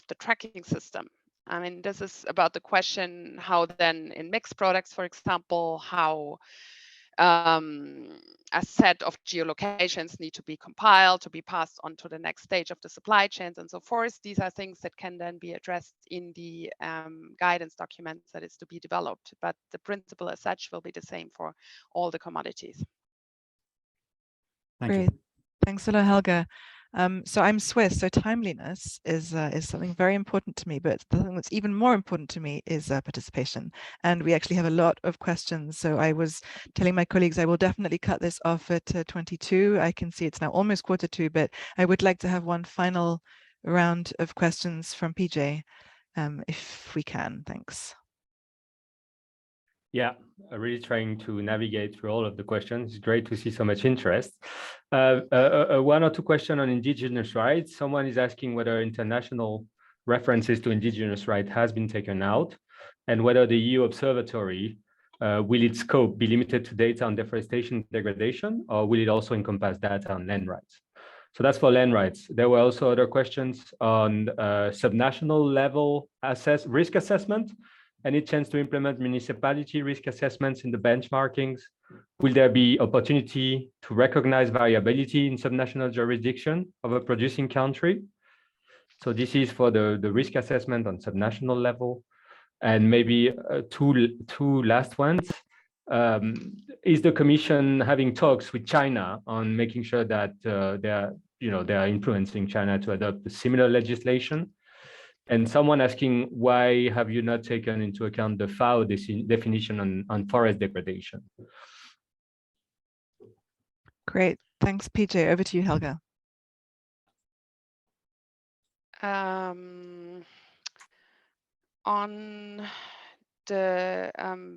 the tracking system. I mean, this is about the question how then in mixed products, for example, how a set of geolocations need to be compiled to be passed on to the next stage of the supply chains and so forth. These are things that can then be addressed in the guidance documents that is to be developed, but the principle as such will be the same for all the commodities. Thank you. Great. Thanks a lot, Helga. So I'm Swiss, so timeliness is something very important to me, but the thing that's even more important to me is participation. And we actually have a lot of questions. So I was telling my colleagues I will definitely cut this off at 22. I can see it's now almost 1:45, but I would like to have one final round of questions from PJ, if we can. Thanks. Yeah, really trying to navigate through all of the questions. It's great to see so much interest. One or two questions on indigenous rights. Someone is asking whether international references to indigenous rights has been taken out, and whether the EU Observatory will its scope be limited to data on deforestation degradation, or will it also encompass data on land rights? So that's for land rights. There were also other questions on subnational level risk assessment. Any chance to implement municipality risk assessments in the benchmarkings? Will there be opportunity to recognize variability in subnational jurisdiction of a producing country? So this is for the risk assessment on subnational level. And maybe two last ones. Is the Commission having talks with China on making sure that they are influencing China to adopt a similar legislation? And someone asking, why have you not taken into account the FAO definition on forest degradation? Great. Thanks, PJ. Over to you, Helga. On the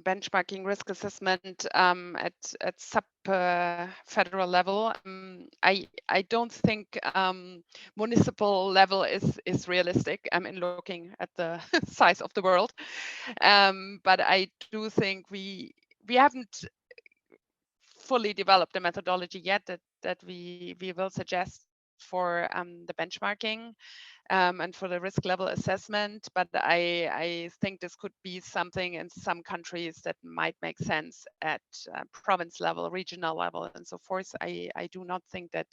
benchmarking risk assessment at sub-federal level, I don't think municipal level is realistic. I mean, looking at the size of the world, but I do think we haven't fully developed a methodology yet that we will suggest for the benchmarking. And for the risk level assessment, but I think this could be something in some countries that might make sense at province level, regional level, and so forth. I do not think that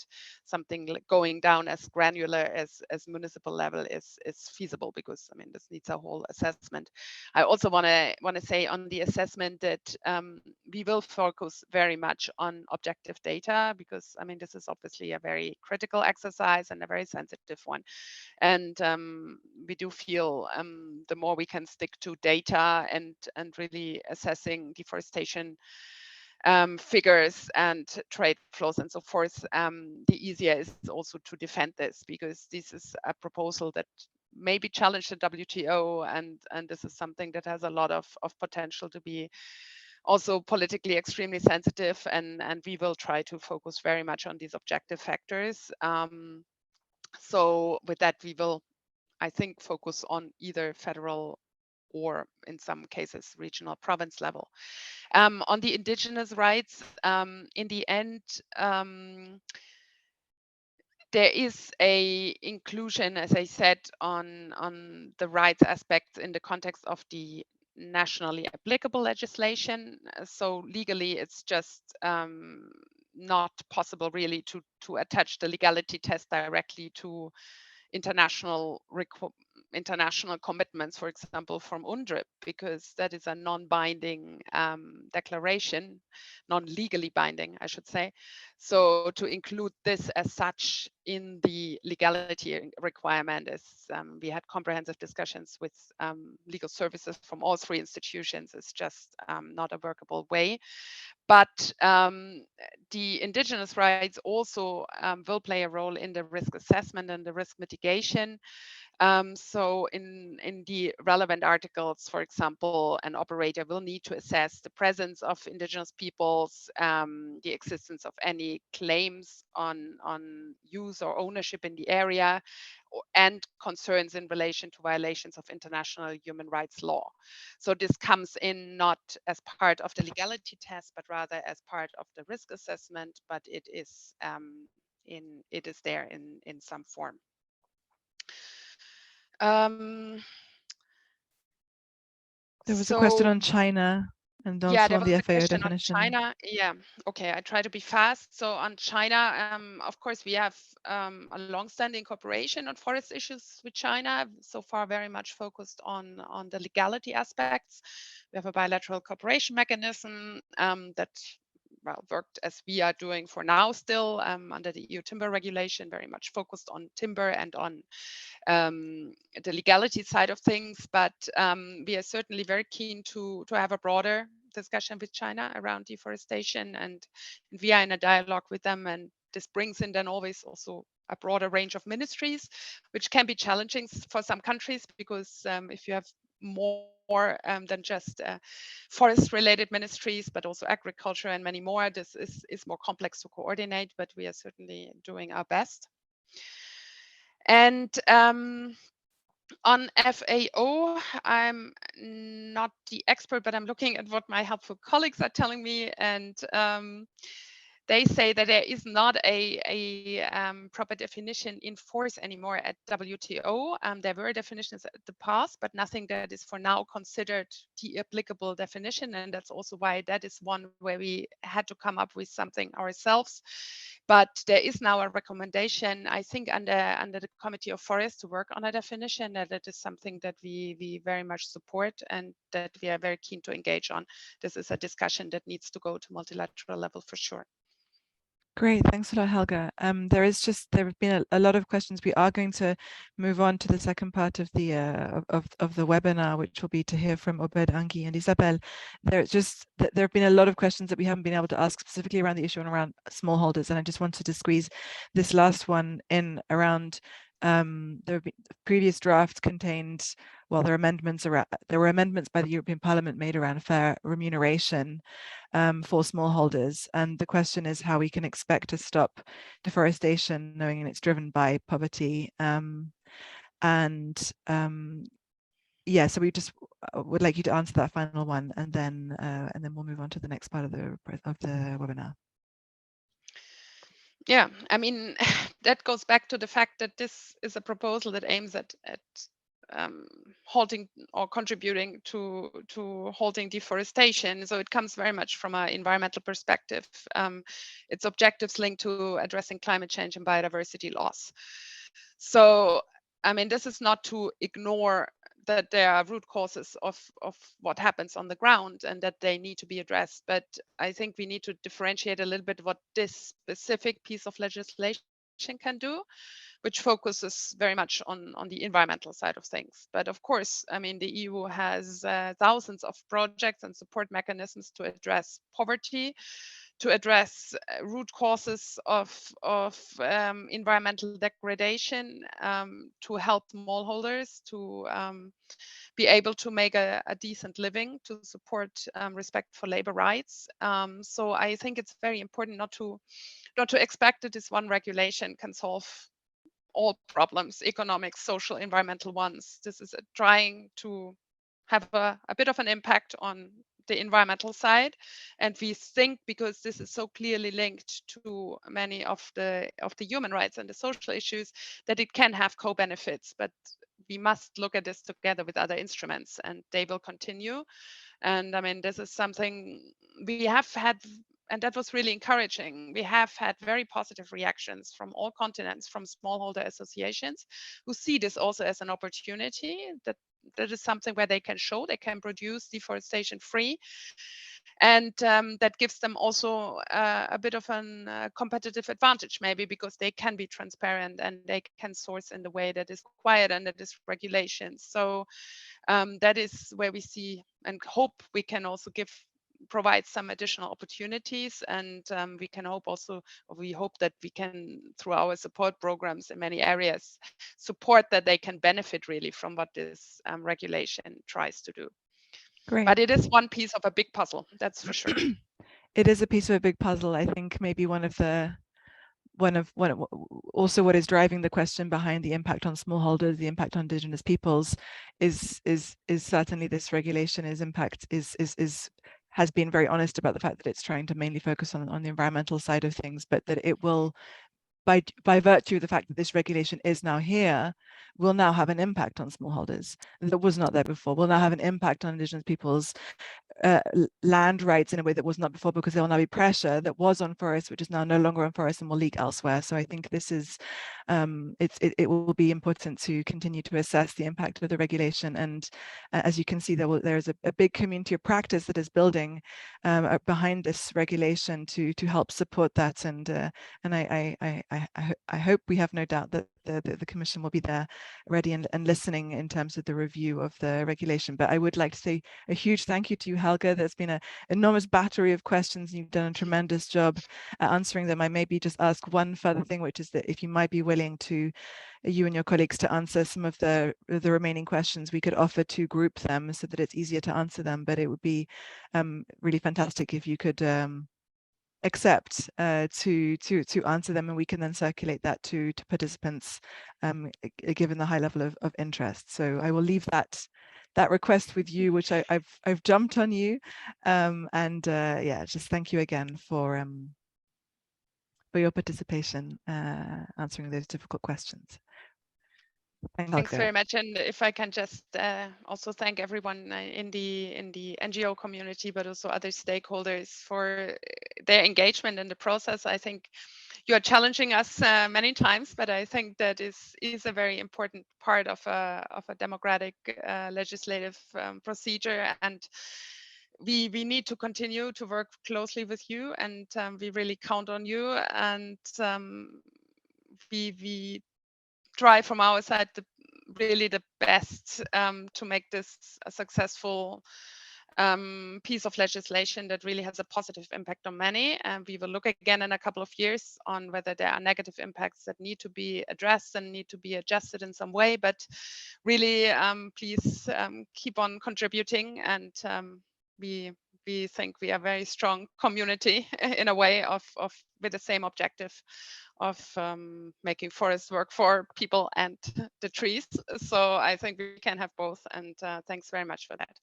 something going down as granular as municipal level is feasible, because I mean this needs a whole assessment. I also want to say on the assessment that we will focus very much on objective data, because I mean this is obviously a very critical exercise and a very sensitive one. And we do feel the more we can stick to data and really assessing deforestation figures and trade flows and so forth, the easier is also to defend this, because this is a proposal that maybe challenge the WTO, and this is something that has a lot of potential to be also politically extremely sensitive, and we will try to focus very much on these objective factors. So with that, we will, I think, focus on either federal or in some cases regional province level. On the indigenous rights, in the end, there is a inclusion, as I said, on the rights aspects in the context of the nationally applicable legislation. So legally, it's just not possible really to attach the legality test directly to international commitments, for example, from UNDRIP, because that is a non-binding declaration, non-legally binding, I should say. So to include this as such in the legality requirement is, we had comprehensive discussions with legal services from all three institutions, is just not a workable way. But the indigenous rights also will play a role in the risk assessment and the risk mitigation. So in the relevant articles, for example, an operator will need to assess the presence of indigenous peoples, the existence of any claims on use or ownership in the area, and concerns in relation to violations of international human rights law. So this comes in not as part of the legality test, but rather as part of the risk assessment, but it is there in some form. There was a question on China. And Yeah, also there on was the a FAO question on definition. China. Yeah, okay, I try to be fast. So on China, of course, we have a long-standing cooperation on forest issues with China. So far, very much focused on the legality aspects. We have a bilateral cooperation mechanism that well worked as we are doing for now still under the EU timber regulation, very much focused on timber and on the legality side of things, but we are certainly very keen to have a broader discussion with China around deforestation, and we are in a dialogue with them, and this brings in then always also a broader range of ministries, which can be challenging for some countries, because if you have more than just forest-related ministries, but also agriculture and many more, this is more complex to coordinate, but we are certainly doing our best. And on FAO, I'm not the expert, but I'm looking at what my helpful colleagues are telling me, and they say that there is not a proper definition in force anymore at WTO. There were definitions at the past, but nothing that is for now considered the applicable definition. And that's also why that is one where we had to come up with something ourselves. But there is now a recommendation, I think, under the Committee of Forests to work on a definition, that it is something that we very much support and that we are very keen to engage on. This is a discussion that needs to go to multilateral level for sure. Great, thanks a lot, Helga. There have been a lot of questions. We are going to move on to the second part of the webinar, which will be to hear from Obed, Angie, and Isabel. There have been a lot of questions that we haven't been able to ask specifically around the issue and around smallholders, and I just wanted to squeeze this last one in around. There have been previous drafts contained, well, there were amendments by the European Parliament made around fair remuneration for smallholders, and the question is how we can expect to stop deforestation, knowing it's driven by poverty. Yeah, so we just would like you to answer that final one, and then we'll move on to the next part of the webinar. Yeah, I mean, that goes back to the fact that this is a proposal that aims at halting or contributing to halting deforestation. So it comes very much from an environmental perspective. Its objectives linked to addressing climate change and biodiversity loss. So, I mean, this is not to ignore that there are root causes of what happens on the ground and that they need to be addressed. But I think we need to differentiate a little bit what this specific piece of legislation can do, which focuses very much on the environmental side of things. But of course, I mean, the EU has thousands of projects and support mechanisms to address poverty, to address root causes of environmental degradation, to help smallholders to be able to make a decent living, to support respect for labor rights. So I think it's very important not to expect that this one regulation can solve all problems, economic, social, environmental ones. This is trying to have a bit of an impact on the environmental side, and we think, because this is so clearly linked to many of the human rights and the social issues, that it can have co-benefits. But we must look at this together with other instruments, and they will continue. And I mean, this is something we have had, and that was really encouraging. We have had very positive reactions from all continents, from smallholder associations, who see this also as an opportunity, that is something where they can show they can produce deforestation free. And that gives them also a bit of a competitive advantage, maybe, because they can be transparent and they can source in the way that is required under this regulation. So that is where we see and hope we can also provide some additional opportunities, and we hope that we can, through our support programs in many areas, support that they can benefit really from what this regulation tries to do. Great. But it is one piece of a big puzzle, that's for sure. It is a piece of a big puzzle. I think maybe also what is driving the question behind the impact on smallholders, the impact on Indigenous peoples, is certainly this regulation has been very honest about the fact that it's trying to mainly focus on the environmental side of things, but that it will, by virtue of the fact that this regulation is now here, will now have an impact on smallholders that was not there before, will now have an impact on Indigenous peoples, land rights in a way that was not before, because there will now be pressure that was on forests, which is now no longer on forests and will leak elsewhere. So I think this is, it will be important to continue to assess the impact of the regulation. And as you can see, there's a big community of practice that is building behind this regulation to help support that. And I hope, we have no doubt that the Commission will be there ready and listening in terms of the review of the regulation. But I would like to say a huge thank you to you, Helga. There's been an enormous battery of questions, and you've done a tremendous job at answering them. I maybe just ask one further thing, which is that if you might be willing to, you and your colleagues, to answer some of the remaining questions, we could offer to group them so that it's easier to answer them. But it would be really fantastic if you could accept to answer them, and we can then circulate that to participants, given the high level of interest. So I will leave that request with you, which I've jumped on you, and yeah, just thank you again for your participation, answering those difficult questions. Thanks very much. And if I can just also thank everyone in the NGO community, but also other stakeholders for their engagement in the process. I think you are challenging us many times, but I think that is a very important part of a democratic legislative procedure. And we need to continue to work closely with you, and we really count on you. And we try from our side really the best to make this a successful piece of legislation that really has a positive impact on many. And we will look again in a couple of years on whether there are negative impacts that need to be addressed and need to be adjusted in some way. But really, please keep on contributing, and we think we are a very strong community in a way of with the same objective of making forests work for people and the trees. So I think we can have both, and thanks very much for that.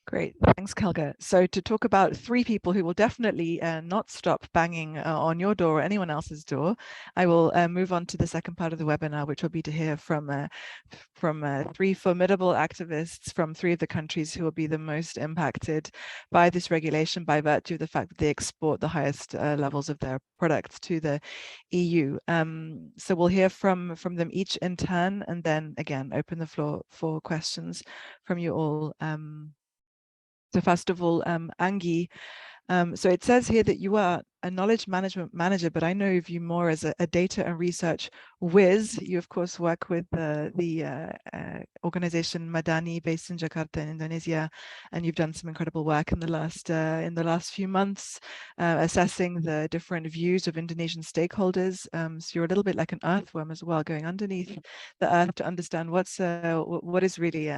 Great, thanks, Helga. So to talk about 3 people who will definitely not stop banging on your door or anyone else's door, I will move on to the second part of the webinar, which will be to hear from 3 formidable activists from 3 of the countries who will be the most impacted by this regulation by virtue of the fact that they export the highest levels of their products to the EU. So we'll hear from them each in turn, and then again open the floor for questions from you all. So first of all, Angie, so it says here that you are a knowledge management manager, but I know of you more as a data and research whiz. You of course work with the organization Madani, based in Jakarta in Indonesia, and you've done some incredible work in the last few months, assessing the different views of Indonesian stakeholders. So you're a little bit like an earthworm as well, going underneath the earth to understand what is really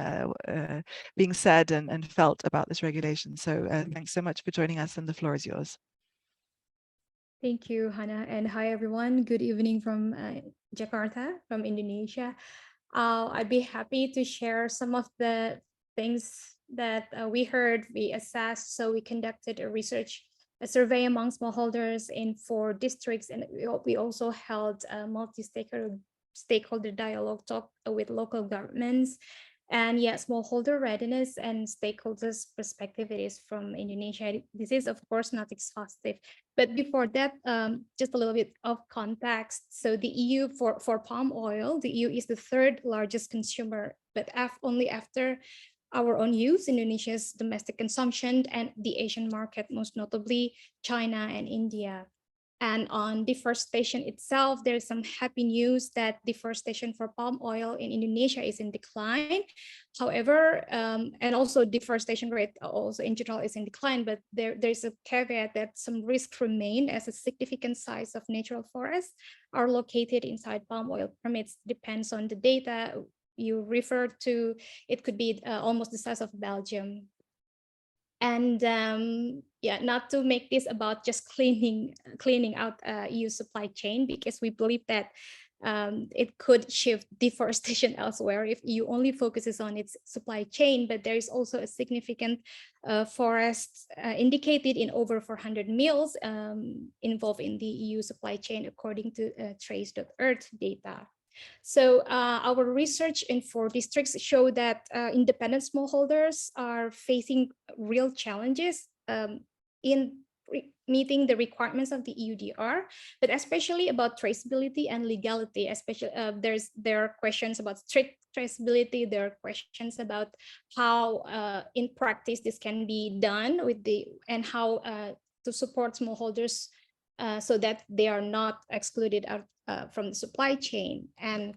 being said and felt about this regulation. So thanks so much for joining us, and the floor is yours. Thank you, Hannah, and hi everyone. Good evening from Jakarta, from Indonesia. I'd be happy to share some of the things that we heard, we assessed. So we conducted a survey among smallholders in 4 districts, and we also held a multi-stakeholder dialogue talk with local governments. And yeah, smallholder readiness and stakeholders' perspective, it is from Indonesia. This is, of course, not exhaustive. But before that, just a little bit of context. So the EU, for palm oil, the EU is the 3rd largest consumer, but only after our own use, Indonesia's domestic consumption, and the Asian market, most notably China and India. And on deforestation itself, there's some happy news that deforestation for palm oil in Indonesia is in decline. However, and also deforestation rate also in general is in decline, but there's a caveat that some risks remain, as a significant size of natural forests are located inside palm oil permits. Depends on the data you refer to. It could be almost the size of Belgium. And yeah, not to make this about just cleaning out EU supply chain, because we believe that it could shift deforestation elsewhere if EU only focuses on its supply chain. But there is also a significant forest indicated in over 400 mills involved in the EU supply chain, according to Trace.earth data. So our research in 4 districts show that independent smallholders are facing real challenges in meeting the requirements of the EUDR, but especially about traceability and legality. Especially there are questions about strict traceability. There are questions about how in practice this can be done with and how to support smallholders so that they are not excluded out from the supply chain. And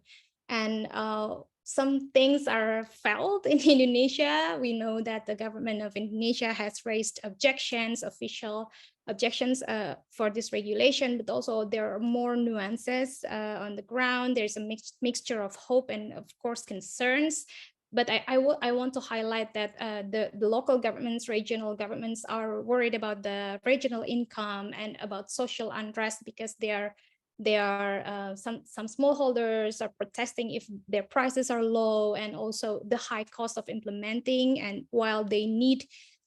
some things are felt in Indonesia. We know that the government of Indonesia has raised objections, official objections for this regulation, but also there are more nuances on the ground. There's a mixture of hope and of course concerns. But I want to highlight that the local governments, regional governments are worried about the regional income and about social unrest because some smallholders are protesting if their prices are low, and also the high cost of implementing. And while they need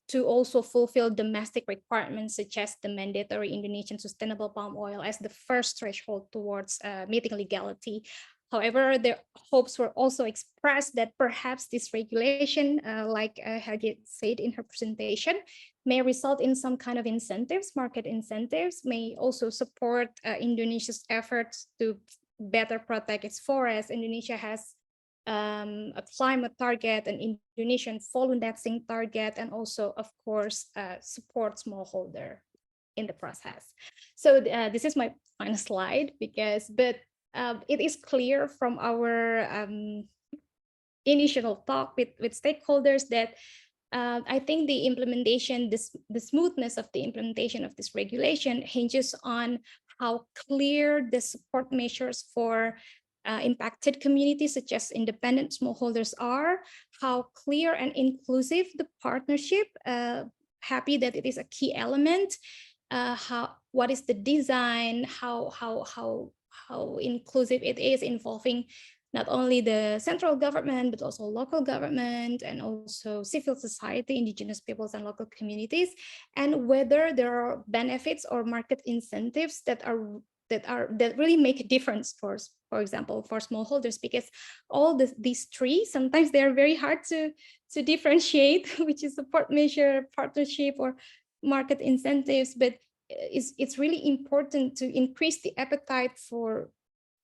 to also fulfill domestic requirements such as the mandatory Indonesian sustainable palm oil as the first threshold towards meeting legality. However, their hopes were also expressed that perhaps this regulation, like Helge said in her presentation, may result in some kind of incentives, market incentives, may also support Indonesia's efforts to better protect its forests. Indonesia has a climate target, an Indonesian volunteering target, and also, of course, support smallholder in the process. So this is my final slide it is clear from our initial talk with stakeholders that I think the implementation, the smoothness of the implementation of this regulation hinges on how clear the support measures for impacted communities such as independent smallholders are, how clear and inclusive the partnership, happy that it is a key element, what is the design, how inclusive it is, involving not only the central government, but also local government and also civil society, indigenous peoples and local communities, and whether there are benefits or market incentives that really make a difference for example, for smallholders, because all these three, sometimes they are very hard to differentiate, which is support measure, partnership, or market incentives, but it's really important to increase the appetite for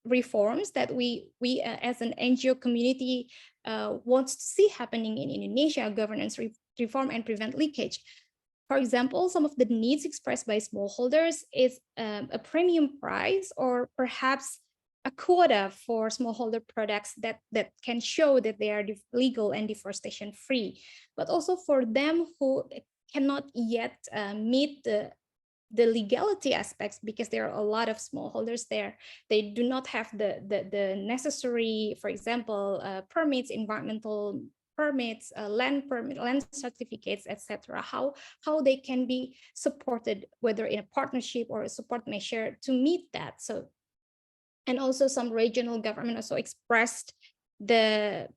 reforms that we as an NGO community wants to see happening in Indonesia, governance reform and prevent leakage. For example, some of the needs expressed by smallholders is a premium price or perhaps a quota for smallholder products that can show that they are legal and deforestation free, but also for them who cannot yet meet the legality aspects, because there are a lot of smallholders there. They do not have the necessary, for example, permits, environmental permits, land certificates, etc. How they can be supported, whether in a partnership or a support measure, to meet that. So, and also some regional government also expressed the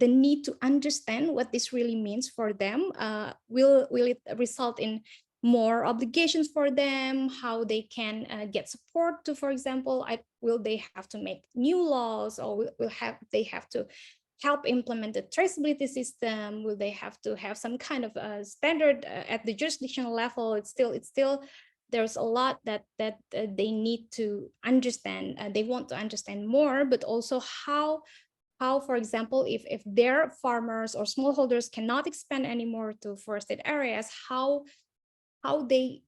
need to understand what this really means for them. Will it result in more obligations for them? How they can get support to, for example, will they have to make new laws, or they have to help implement the traceability system? Will they have to have some kind of standard at the jurisdictional level? It's still there's a lot that they need to understand. They want to understand more, but also how, for example, if their farmers or smallholders cannot expand anymore to forested areas, how they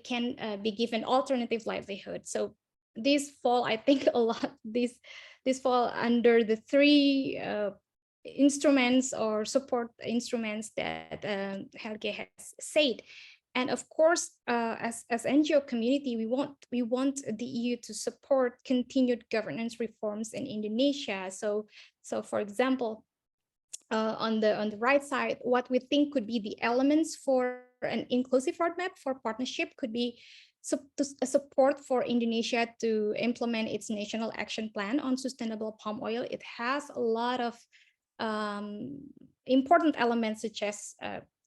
can be given alternative livelihood. So these fall, I think, a lot. These fall under the three instruments or support instruments that Helge has said. And of course, as NGO community, we want the EU to support continued governance reforms in Indonesia. So for example, on the right side, what we think could be the elements for an inclusive roadmap for partnership could be support for Indonesia to implement its national action plan on sustainable palm oil. It has a lot of important elements such as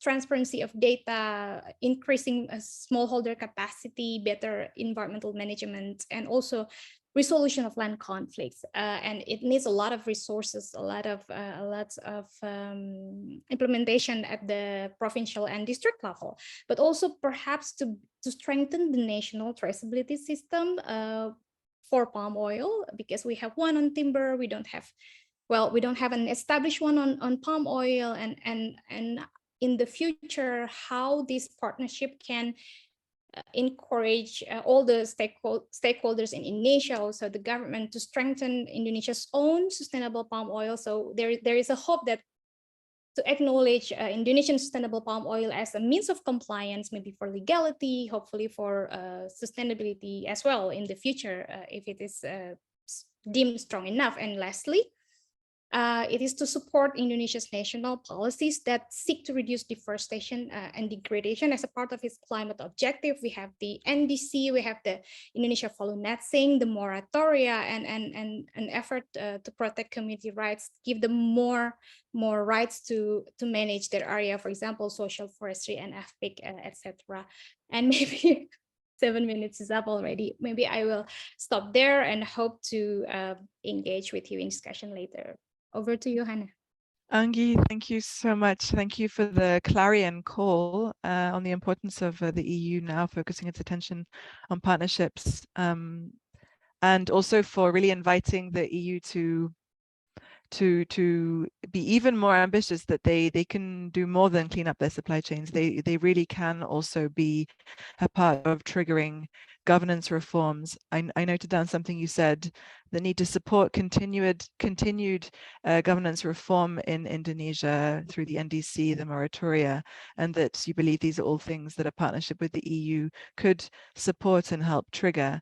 transparency of data, increasing smallholder capacity, better environmental management, and also resolution of land conflicts, and it needs a lot of resources, a lot of implementation at the provincial and district level, but also perhaps to strengthen the national traceability system for palm oil, because we have one on timber, we don't have an established one on palm oil, and in the future, how this partnership can encourage all the stakeholders in Indonesia, also the government, to strengthen Indonesia's own sustainable palm oil. So there is a hope that to acknowledge Indonesian sustainable palm oil as a means of compliance, maybe for legality, hopefully for sustainability as well in the future, if it is deemed strong enough. And lastly, it is to support Indonesia's national policies that seek to reduce deforestation and degradation as a part of its climate objective. We have the NDC, we have the Indonesia Follow Netting, the moratoria, and an effort to protect community rights, give them more rights to manage their area, for example, social forestry and FPIC, etc. And maybe 7 minutes is up already. Maybe I will stop there and hope to engage with you in discussion later. Over to you, Hannah. Angie, thank you so much. Thank you for the clarion call on the importance of the EU now focusing its attention on partnerships, and also for really inviting the EU to be even more ambitious, that they can do more than clean up their supply chains. They really can also be a part of triggering governance reforms. I noted down something you said, the need to support continued governance reform in Indonesia through the NDC, the moratoria, and that you believe these are all things that a partnership with the EU could support and help trigger.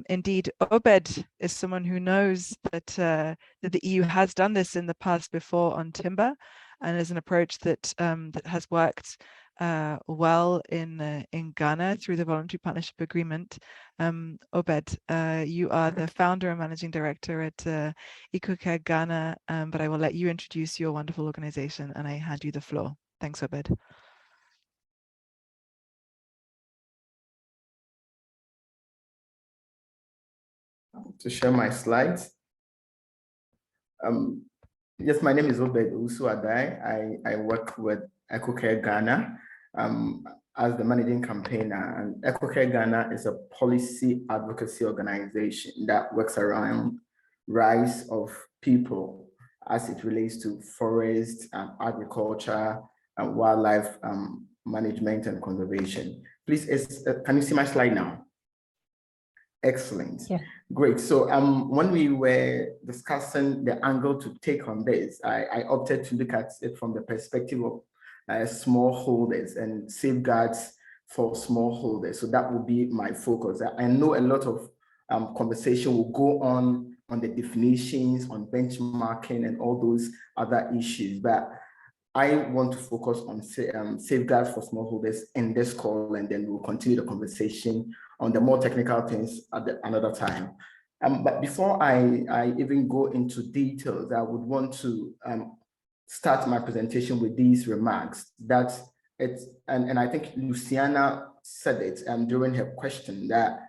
Indeed, Obed is someone who knows that the EU has done this in the past before on timber, and is an approach that that has worked well in Ghana through the Voluntary Partnership Agreement. Obed, you are the founder and managing director at Ecocare Ghana, but I will let you introduce your wonderful organization, and I hand you the floor. Thanks, Obed. To share my slides. Yes, my name is Obed Usu-Adai. I work with Ecocare Ghana as the managing campaigner, and Ecocare Ghana is a policy advocacy organization that works around rights of people as it relates to forest, agriculture, and wildlife management and conservation. Please, can you see my slide now? Excellent. Yeah. Great. So when we were discussing the angle to take on this, I opted to look at it from the perspective of smallholders and safeguards for smallholders. So that will be my focus. I know a lot of conversation will go on the definitions, on benchmarking and all those other issues, but I want to focus on safeguards for smallholders in this call, and then we'll continue the conversation on the more technical things at another time. But before I even go into details, I would want to start my presentation with these remarks that and I think Luciana said it during her question, that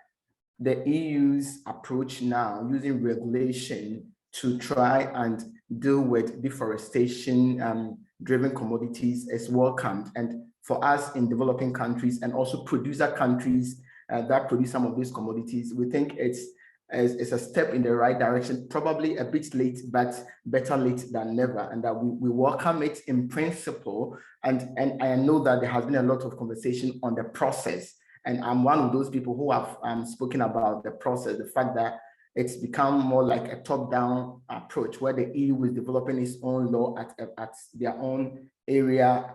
the EU's approach now using regulation to try and deal with deforestation driven commodities is welcomed. And for us in developing countries and also producer countries that produce some of these commodities, we think it's a step in the right direction, probably a bit late, but better late than never, and that we welcome it in principle. And I know that there has been a lot of conversation on the process, and I'm one of those people who have spoken about the process, the fact that it's become more like a top-down approach where the EU is developing its own law at their own area,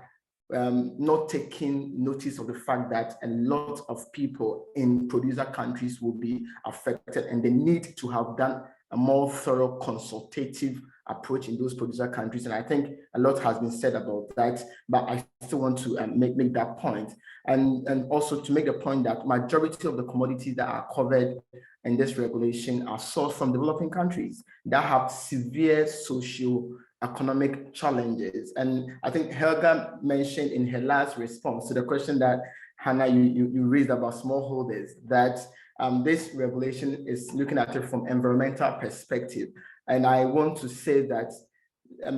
not taking notice of the fact that a lot of people in producer countries will be affected, and they need to have done a more thorough consultative approach in those producer countries. And I think a lot has been said about that, but I still want to make that point. And also to make the point that majority of the commodities that are covered in this regulation are sourced from developing countries that have severe socio-economic challenges. And I think Helga mentioned in her last response to the question that Hannah, you raised about smallholders, that This regulation is looking at it from environmental perspective. And I want to say that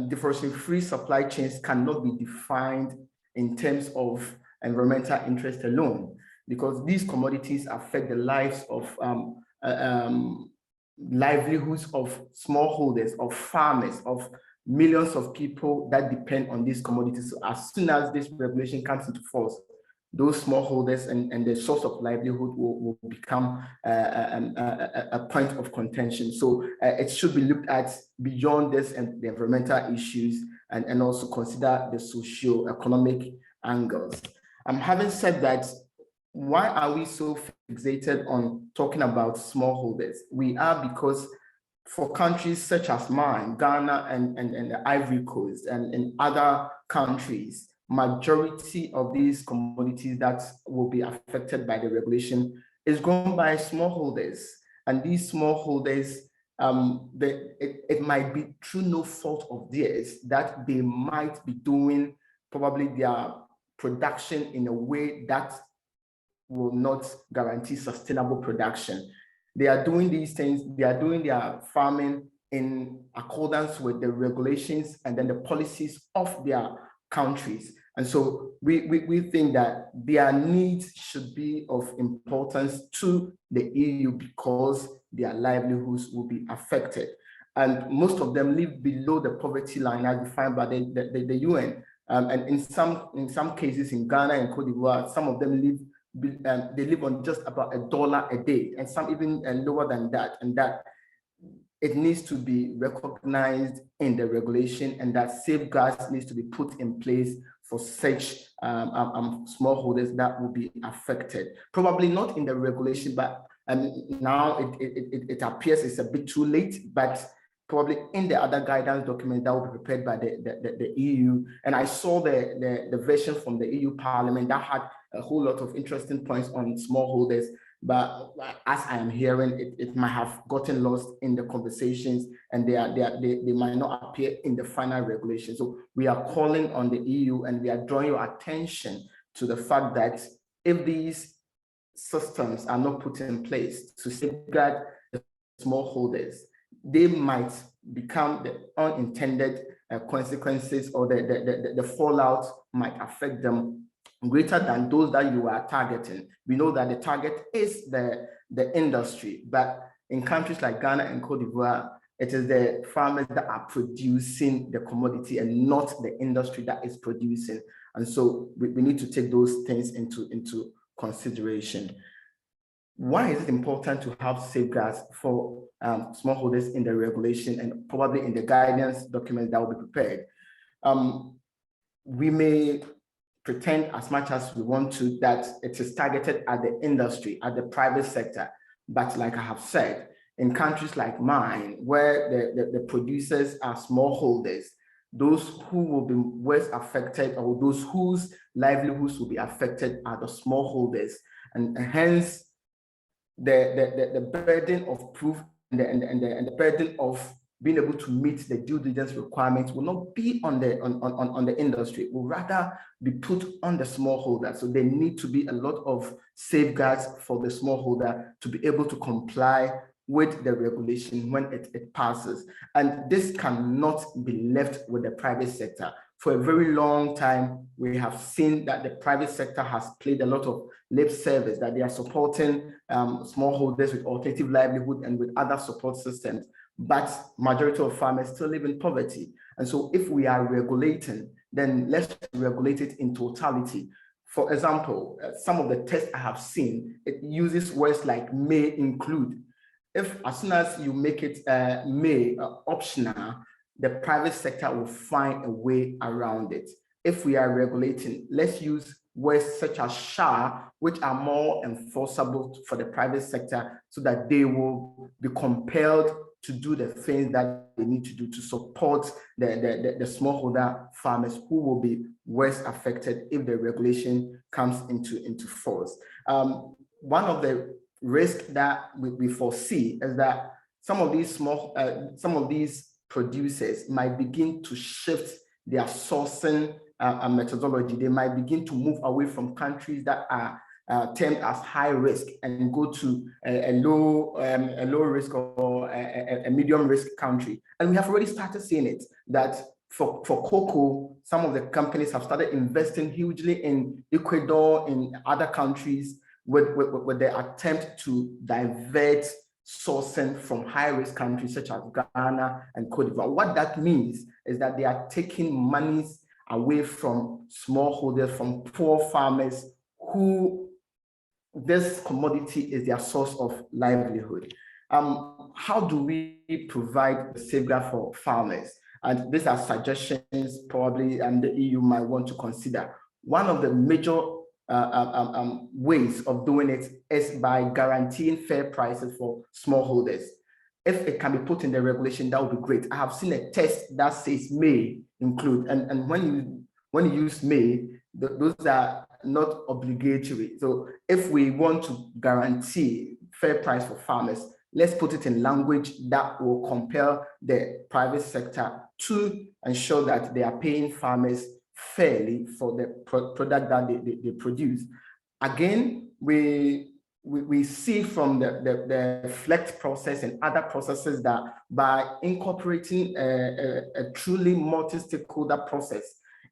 deforestation-free supply chains cannot be defined in terms of environmental interest alone, because these commodities affect the lives of livelihoods of smallholders, of farmers, of millions of people that depend on these commodities. So as soon as this regulation comes into force, those smallholders and the source of livelihood will become a point of contention. So it should be looked at beyond this and the environmental issues, and also consider the socio-economic angles. Having said that, why are we so fixated on talking about smallholders? We are because for countries such as mine, Ghana and the Ivory Coast and in other countries, majority of these commodities that will be affected by the regulation is grown by smallholders. And these smallholders, it might be through no fault of theirs that they might be doing probably their production in a way that will not guarantee sustainable production. They are doing these things, they are doing their farming in accordance with the regulations and then the policies of their countries. And so we think that their needs should be of importance to the EU because their livelihoods will be affected. And most of them live below the poverty line as defined by the UN. And in some cases in Ghana and Cote d'Ivoire, some of them live on just about $1 a day, and some even lower than that. And that it needs to be recognized in the regulation, and that safeguards needs to be put in place for such smallholders that will be affected. Probably not in the regulation, but now it appears it's a bit too late, but probably in the other guidance document that will be prepared by the EU. And I saw the version from the EU Parliament that had a whole lot of interesting points on smallholders, but as I am hearing, it might have gotten lost in the conversations, and they might not appear in the final regulation. So we are calling on the EU, and we are drawing your attention to the fact that if these systems are not put in place to safeguard the smallholders, they might become the unintended consequences, or the fallout might affect them greater than those that you are targeting. We know that the target is the industry, but in countries like Ghana and Cote d'Ivoire, it is the farmers that are producing the commodity and not the industry that is producing. And so we need to take those things into consideration. Why is it important to have safeguards for smallholders in the regulation and probably in the guidance documents that will be prepared? We may pretend as much as we want to that it is targeted at the industry, at the private sector. But like I have said, in countries like mine, where the producers are smallholders, those who will be worst affected, or those whose livelihoods will be affected, are the smallholders. And hence, the burden of proof and the burden of being able to meet the due diligence requirements will not be on the industry. It will rather be put on the smallholder. So there need to be a lot of safeguards for the smallholder to be able to comply with the regulation when it passes. And this cannot be left with the private sector. For a very long time, we have seen that the private sector has played a lot of lip service, that they are supporting smallholders with alternative livelihood and with other support systems. But majority of farmers still live in poverty. And so if we are regulating, then let's regulate it in totality. For example, some of the tests I have seen, it uses words like may include. If as soon as you make it may optional, the private sector will find a way around it. If we are regulating, let's use words such as shall, which are more enforceable for the private sector, so that they will be compelled to do the things that they need to do to support the smallholder farmers who will be worst affected if the regulation comes into force. One of the risks that we foresee is that some of these producers might begin to shift their sourcing methodology. They might begin to move away from countries that are termed as high risk and go to a low risk or a medium risk country. And we have already started seeing it, that for cocoa, some of the companies have started investing hugely in Ecuador, in other countries, with the attempt to divert sourcing from high-risk countries such as Ghana and Cote d'Ivoire. What that means is that they are taking monies away from smallholders, from poor farmers who this commodity is their source of livelihood. How do we provide the safeguard for farmers? And these are suggestions probably and the EU might want to consider. One of the major ways of doing it is by guaranteeing fair prices for smallholders. If it can be put in the regulation, that would be great. I have seen a text that says may include, and when you use may, those are not obligatory. So if we want to guarantee fair price for farmers, let's put it in language that will compel the private sector to ensure that they are paying farmers fairly for the product that they produce. Again, we see from the FLECT process and other processes that by incorporating a truly multi-stakeholder process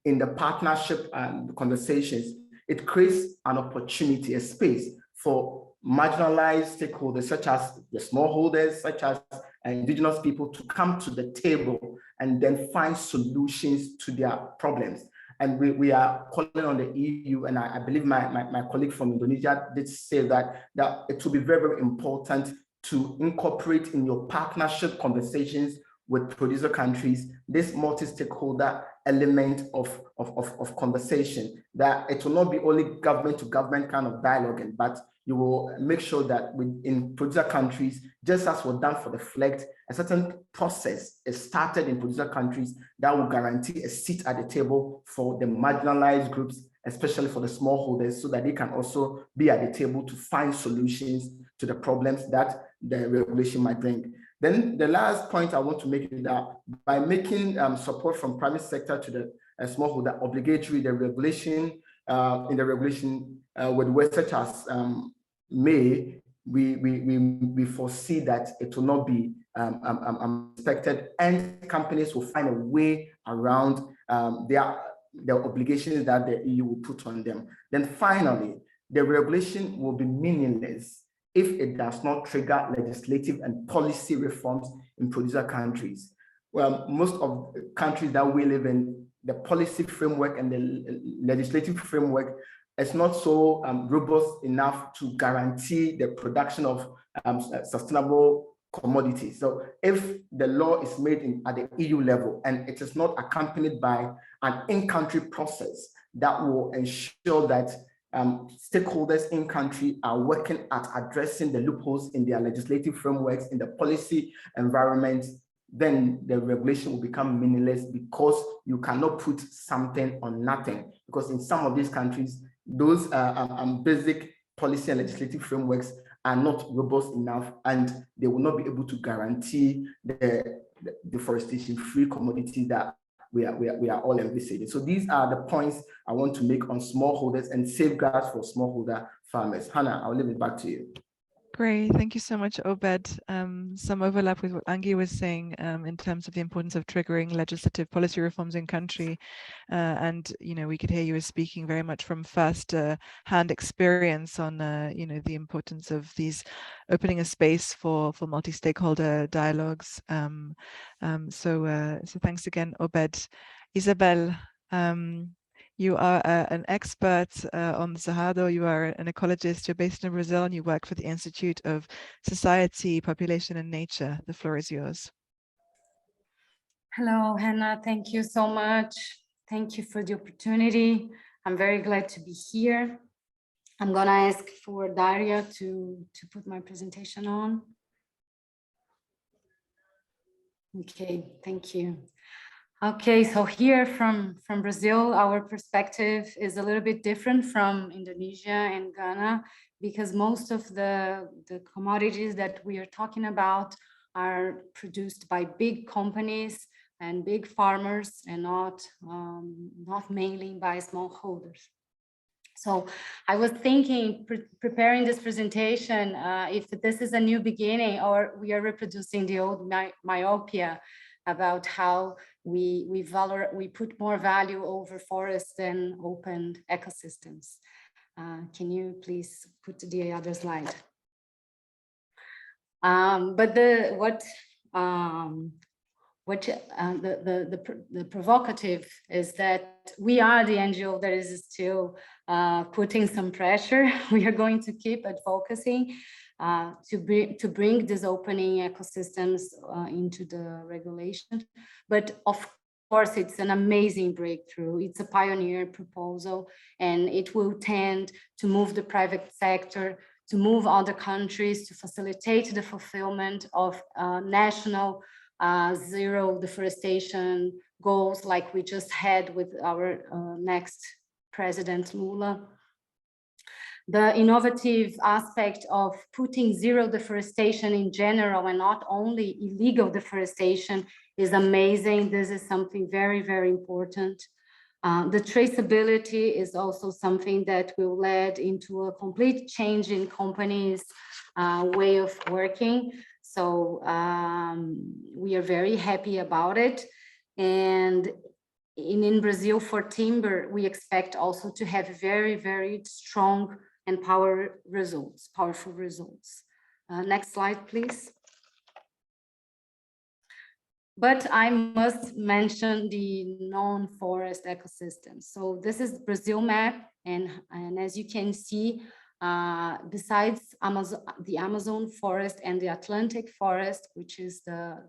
in the partnership and conversations, it creates an opportunity, a space for marginalized stakeholders such as the smallholders, such as indigenous people to come to the table and then find solutions to their problems. And we are calling on the EU, and I believe my colleague from Indonesia did say that it will be very, very important to incorporate in your partnership conversations with producer countries this multi-stakeholder element of conversation, that it will not be only government to government kind of dialoguing, but you will make sure that in producer countries, just as was done for the FLECT, a certain process is started in producer countries that will guarantee a seat at the table for the marginalized groups, especially for the smallholders, so that they can also be at the table to find solutions to the problems that the regulation might bring. Then the last point I want to make is that by making support from private sector to the smallholder obligatory, the regulation in the regulation with words such as may, we foresee that it will not be expected, and companies will find a way around the obligations that the EU will put on them. Then finally, the regulation will be meaningless if it does not trigger legislative and policy reforms in producer countries. Well, most of the countries that we live in, the policy framework and the legislative framework is not so robust enough to guarantee the production of sustainable commodities. So if the law is made at the EU level and it is not accompanied by an in-country process that will ensure that stakeholders in country are working at addressing the loopholes in their legislative frameworks, in the policy environment, then the regulation will become meaningless, because you cannot put something on nothing. Because in some of these countries, those basic policy and legislative frameworks are not robust enough, and they will not be able to guarantee the deforestation-free commodity that we are all envisaging. So these are the points I want to make on smallholders and safeguards for smallholder farmers. Hannah, I'll leave it back to you. Great, thank you so much, Obed. Some overlap with what Angie was saying in terms of the importance of triggering legislative policy reforms in country. And, you know, we could hear you as speaking very much from first-hand experience on, you know, the importance of these opening a space for multi-stakeholder dialogues. So thanks again, Obed. Isabel, you are an expert on the Cerrado. You are an ecologist. You're based in Brazil, and you work for the Institute of Society, Population and Nature. The floor is yours. Hello, Hannah. Thank you so much. Thank you for the opportunity. I'm very glad to be here. I'm going to ask for Daria to put my presentation on. Okay, thank you. Okay, so here from Brazil, our perspective is a little bit different from Indonesia and Ghana, because most of the commodities that we are talking about are produced by big companies and big farmers, and not mainly by smallholders. So I was thinking, preparing this presentation, if this is a new beginning or we are reproducing the old myopia about how we put more value over forests than open ecosystems. Can you please put the other slide? But the provocative is that we are the NGO that is still putting some pressure. We are going to keep advocating to bring these opening ecosystems into the regulation. But of course, it's an amazing breakthrough. It's a pioneer proposal, and it will tend to move the private sector, to move other countries, to facilitate the fulfillment of national zero deforestation goals like we just had with our next President Lula. The innovative aspect of putting zero deforestation in general and not only illegal deforestation is amazing. This is something very, very important. The traceability is also something that will lead into a complete change in companies' way of working. So we are very happy about it. And in Brazil for timber, we expect also to have very, very strong and powerful results. Next slide, please. But I must mention the non-forest ecosystems. So this is Brazil map, and as you can see, besides the Amazon forest and the Atlantic forest, which is the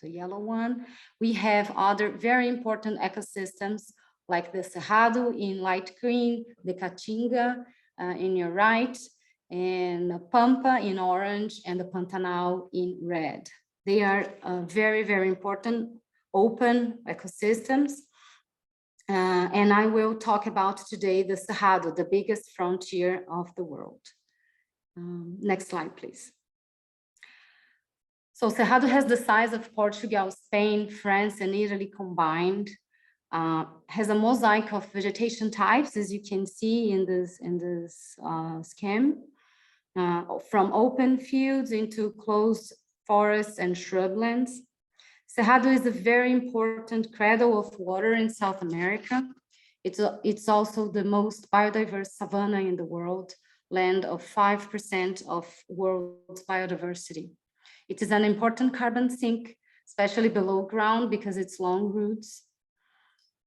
yellow one, we have other very important ecosystems like the Cerrado in light green, the Caatinga in your right, and the Pampa in orange, and the Pantanal in red. They are very, very important open ecosystems. And I will talk about today the Cerrado, the biggest frontier of the world. Next slide, please. So Cerrado has the size of Portugal, Spain, France, and Italy combined. Has a mosaic of vegetation types, as you can see in this scheme, from open fields into closed forests and shrublands. Cerrado is a very important cradle of water in South America. It's also the most biodiverse savanna in the world, land of 5% of world's biodiversity. It is an important carbon sink, especially below ground because it's long roots.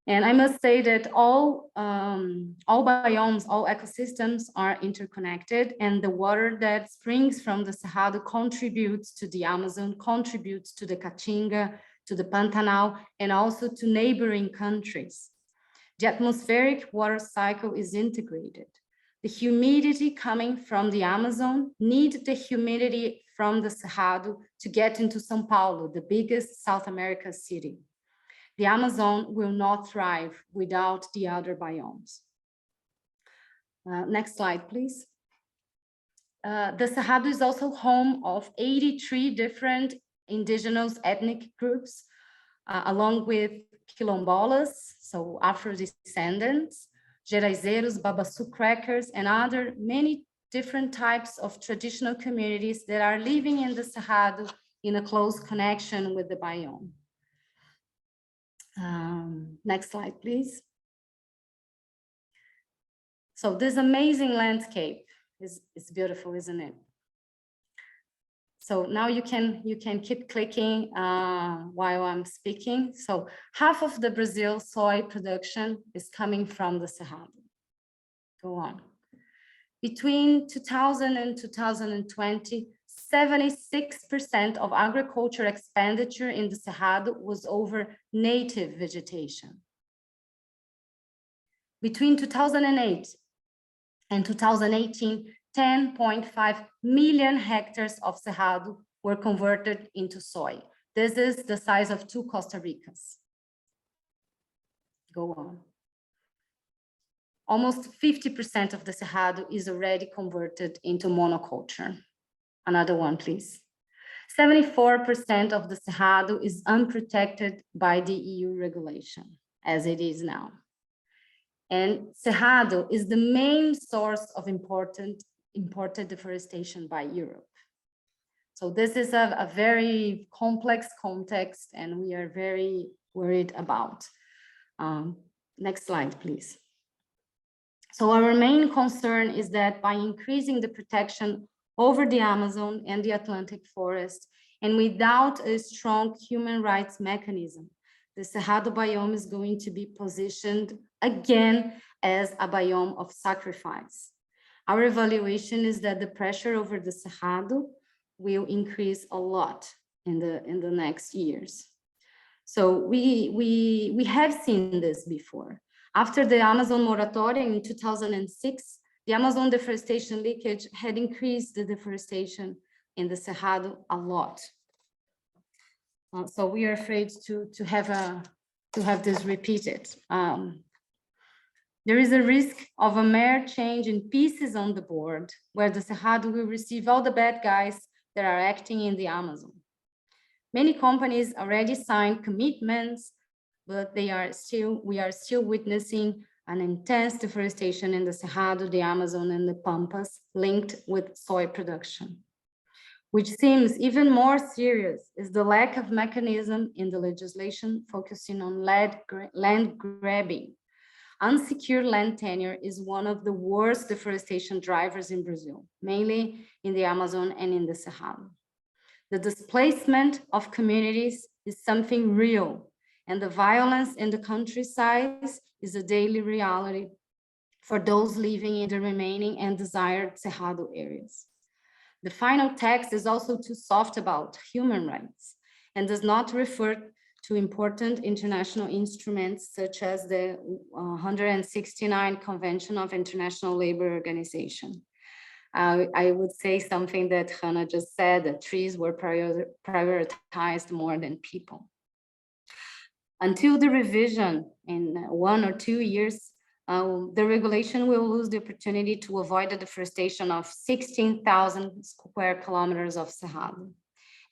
And I must say that all biomes, all ecosystems are interconnected, and the water that springs from the Cerrado contributes to the Amazon, contributes to the Caatinga, to the Pantanal, and also to neighboring countries. The atmospheric water cycle is integrated. The humidity coming from the Amazon needs the humidity from the Cerrado to get into São Paulo, the biggest South America city. The Amazon will not thrive without the other biomes. Next slide, please. The Cerrado is also home of 83 different indigenous ethnic groups, along with quilombolas, so Afro-descendants, Geraizeiros, Babaçu crackers, and other many different types of traditional communities that are living in the Cerrado in a close connection with the biome. Next slide, please. So this amazing landscape is beautiful, isn't it? So now you can keep clicking while I'm speaking. So half of the Brazil soy production is coming from the Cerrado. Go on. Between 2000 and 2020, 76% of agriculture expenditure in the Cerrado was over native vegetation. Between 2008 and 2018, 10.5 million hectares of Cerrado were converted into soy. This is the size of 2 Costa Ricas. Go on. Almost 50% of the Cerrado is already converted into monoculture. Another one, please. 74% of the Cerrado is unprotected by the EU regulation, as it is now. And Cerrado is the main source of imported deforestation by Europe. So this is a very complex context, and we are very worried about. Next slide, please. So our main concern is that by increasing the protection over the Amazon and the Atlantic forest, and without a strong human rights mechanism, the Cerrado biome is going to be positioned again as a biome of sacrifice. Our evaluation is that the pressure over the Cerrado will increase a lot in the next years. So we have seen this before. After the Amazon moratorium in 2006, the Amazon deforestation leakage had increased the deforestation in the Cerrado a lot. So we are afraid to have this repeated. There is a risk of a mere change in pieces on the board, where the Cerrado will receive all the bad guys that are acting in the Amazon. Many companies already signed commitments, but we are still witnessing an intense deforestation in the Cerrado, the Amazon, and the Pampas linked with soy production. Which seems even more serious is the lack of mechanism in the legislation focusing on land grabbing. Unsecure land tenure is one of the worst deforestation drivers in Brazil, mainly in the Amazon and in the Cerrado. The displacement of communities is something real, and the violence in the countryside is a daily reality for those living in the remaining and desired Cerrado areas. The final text is also too soft about human rights and does not refer to important international instruments such as the 169 Convention of International Labor Organization. I would say something that Hannah just said, that trees were prioritized more than people. Until the revision in 1 or 2 years, the regulation will lose the opportunity to avoid the deforestation of 16,000 square kilometers of Cerrado.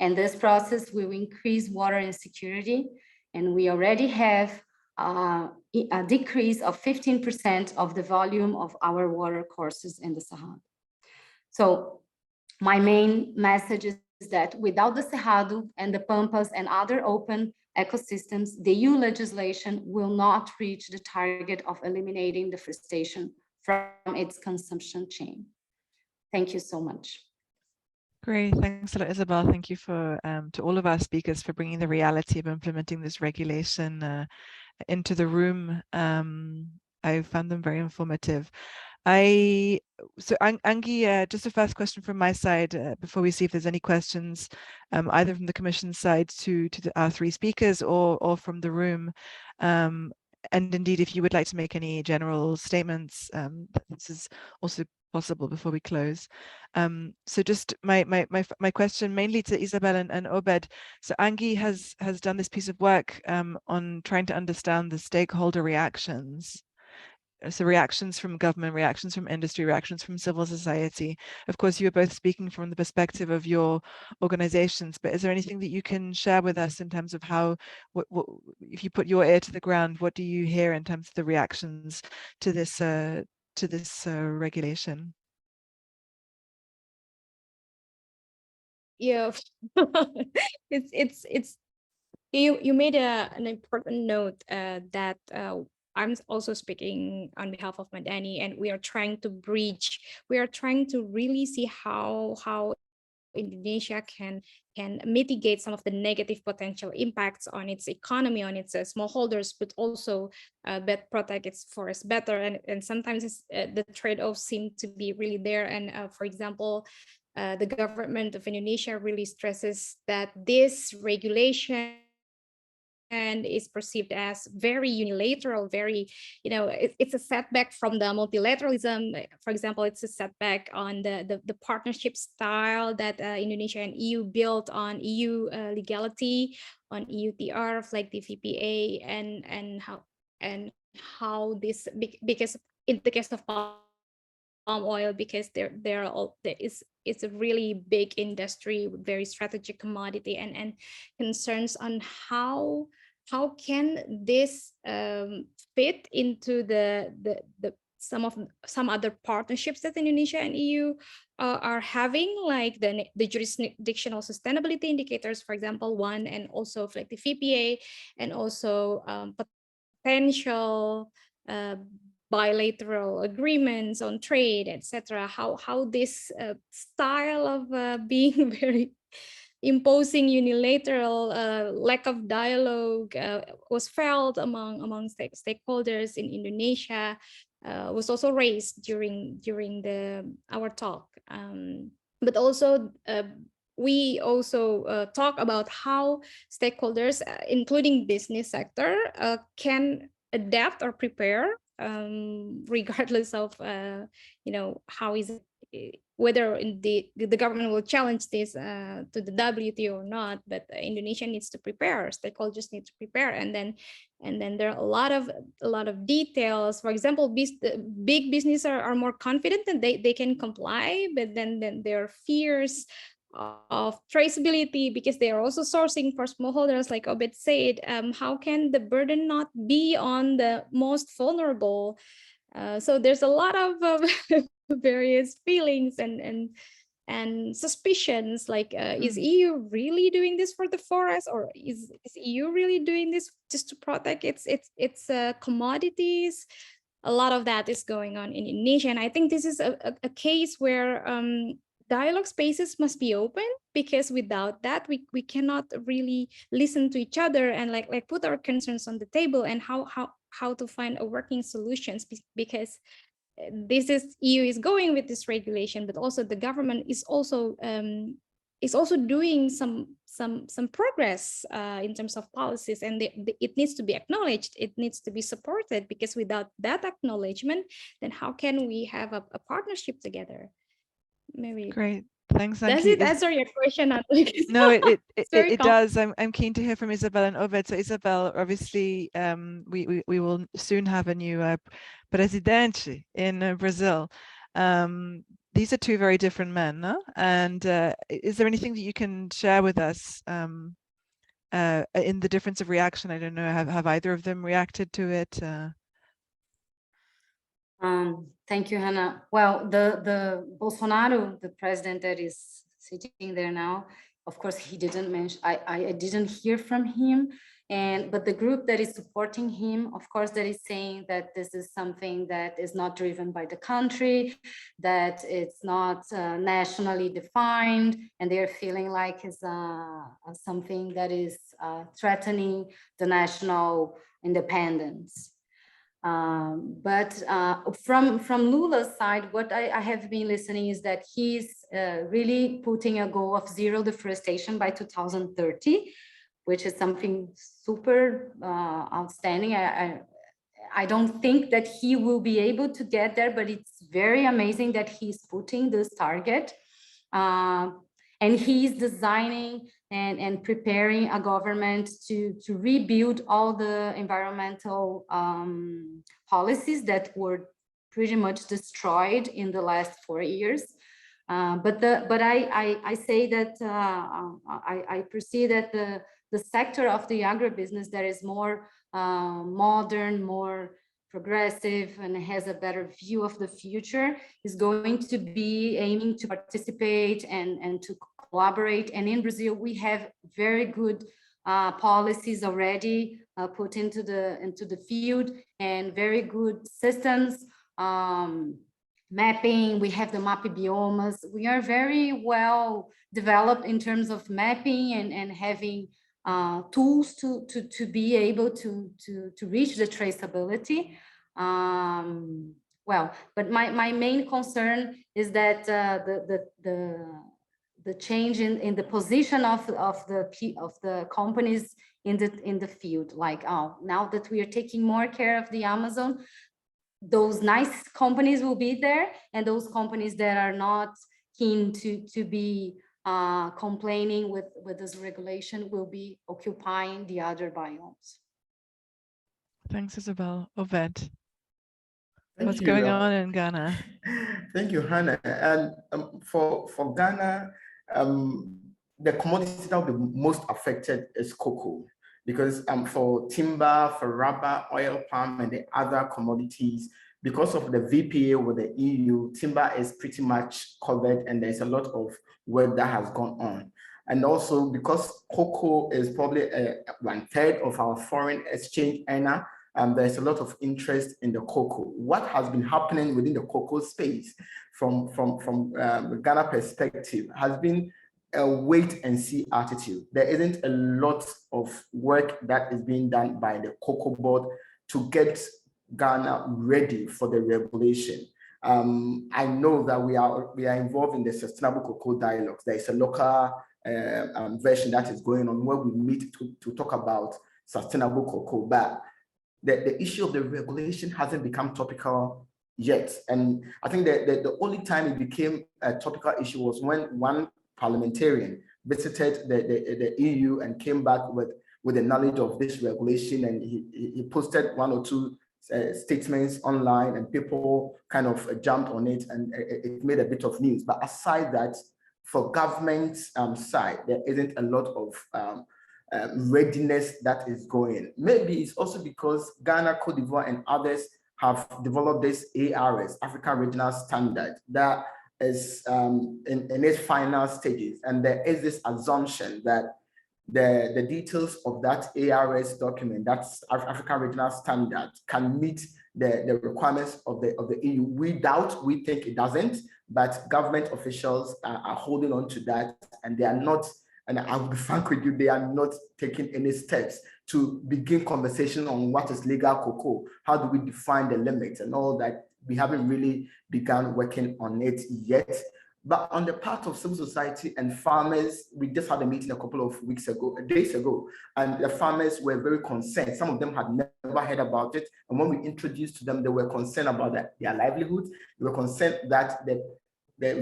And this process will increase water insecurity. And we already have a decrease of 15% of the volume of our water courses in the Cerrado. So my main message is that without the Cerrado and the Pampas and other open ecosystems, the EU legislation will not reach the target of eliminating deforestation from its consumption chain. Thank you so much. Great, thanks a lot, Isabel. Thank you for to all of our speakers for bringing the reality of implementing this regulation into the room. I found them very informative. So Angie, just a first question from my side before we see if there's any questions, either from the Commission side to our three speakers or from the room. And indeed, if you would like to make any general statements, this is also possible before we close. So just my question mainly to Isabel and Obed. So Angie has done this piece of work on trying to understand the stakeholder reactions. So reactions from government, reactions from industry, reactions from civil society. Of course, you are both speaking from the perspective of your organizations, but is there anything that you can share with us in terms of how, if you put your ear to the ground, what do you hear in terms of the reactions to this regulation? Yeah, it's you made an important note that I'm also speaking on behalf of Madani, and we are trying to really see how Indonesia can mitigate some of the negative potential impacts on its economy, on its smallholders, but also protect its forests better. And sometimes the trade-offs seem to be really there. And for example, the government of Indonesia really stresses that this regulation and is perceived as very unilateral, very, it's a setback from the multilateralism. For example, it's a setback on the partnership style that Indonesia and EU built on EU legality, on EU TR, like the VPA, and how this, because in the case of palm oil, because it's a really big industry with very strategic commodity, and concerns on how how can this fit into some other partnerships that Indonesia and EU are having, like the jurisdictional sustainability indicators, for example, one, and also like the VPA, and also potential bilateral agreements on trade, etc. How this style of being very imposing unilateral lack of dialogue was felt among stakeholders in Indonesia, was also raised during our talk. But also we also talk about how stakeholders, including business sector, can adapt or prepare regardless of how is it, whether the government will challenge this to the WTO or not, but Indonesia needs to prepare, stakeholders need to prepare, and then there are a lot of details. For example, big business are more confident and they can comply, but then there are fears of traceability because they are also sourcing for smallholders, like Obed said. How can the burden not be on the most vulnerable? So there's a lot of various feelings and suspicions, like is EU really doing this for the forest, or is EU really doing this just to protect its commodities? A lot of that is going on in Indonesia, and I think this is a case where dialogue spaces must be open, because without that we cannot really listen to each other and like put our concerns on the table, and how to find a working solutions, because this is EU is going with this regulation, but also the government is also doing some progress in terms of policies, and it needs to be acknowledged, it needs to be supported, because without that acknowledgement, then how can we have a partnership together? Maybe. Great. Thanks, Anki. Does it answer your question? No, it does. I'm keen to hear from Isabel and Obed. So Isabel, obviously, we will soon have a new presidente in Brazil. These are two very different men, no? And is there anything that you can share with us in the difference of reaction? I don't know. Have either of them reacted to it? Thank you, Hannah. Well, the Bolsonaro, the president that is sitting there now, of course, he didn't mention, I didn't hear from him. But the group that is supporting him, of course, that is saying that this is something that is not driven by the country, that it's not nationally defined, and they're feeling like it's something that is threatening the national independence. But from Lula's side, what I have been listening is that he's really putting a goal of zero deforestation by 2030, which is something super outstanding. I don't think that he will be able to get there, but it's very amazing that he's putting this target. And he's designing and preparing a government to rebuild all the environmental policies that were pretty much destroyed in the last 4 years. But I say that I perceive that the sector of the agribusiness that is more modern, more progressive, and has a better view of the future is going to be aiming to participate and to collaborate. And in Brazil, we have very good policies already put into the field, and very good systems, mapping. We have the MAP biomas. We are very well developed in terms of mapping and having tools to be able to reach the traceability. Well, but my main concern is that the change in the position of the companies in the field, like, oh, now that we are taking more care of the Amazon, those nice companies will be there, and those companies that are not keen to be complaining with this regulation will be occupying the other biomes. Thanks, Isabel. Obed, what's going on in Ghana? Thank you, Hannah. And for Ghana, the commodity that will be most affected is cocoa, because for timber, for rubber, oil palm, and the other commodities, because of the VPA with the EU, timber is pretty much covered, and there's a lot of work that has gone on. And also because cocoa is probably 1/3 of our foreign exchange earner, there's a lot of interest in the cocoa. What has been happening within the cocoa space from the Ghana perspective has been a wait and see attitude. There isn't a lot of work that is being done by the Cocoa Board to get Ghana ready for the regulation. I know that we are involved in the Sustainable Cocoa Dialogues. There is a local version that is going on where we meet to talk about sustainable cocoa, but the issue of the regulation hasn't become topical yet. And I think that the only time it became a topical issue was when one parliamentarian visited the EU and came back with the knowledge of this regulation, and he posted 1 or 2 statements online, and people kind of jumped on it, and it made a bit of news. But aside that, for government side, there isn't a lot of readiness that is going. Maybe it's also because Ghana, Cote d'Ivoire, and others have developed this ARS, African Regional Standard, that is in its final stages. And there is this assumption that the details of that ARS document, that's African Regional Standard, can meet the requirements of the EU. We think it doesn't, but government officials are holding on to that, and they are not, and I'll be frank with you, they are not taking any steps to begin conversation on what is legal cocoa, how do we define the limits and all that. We haven't really begun working on it yet. But on the part of civil society and farmers, we just had a meeting a couple of days ago, and the farmers were very concerned. Some of them had never heard about it. And when we introduced to them, they were concerned about their livelihoods. They were concerned that the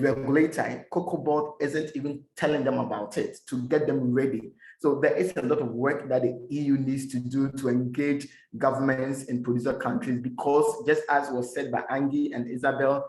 regulator, Cocoa Board, isn't even telling them about it to get them ready. So there is a lot of work that the EU needs to do to engage governments in producer countries, because just as was said by Angie and Isabel,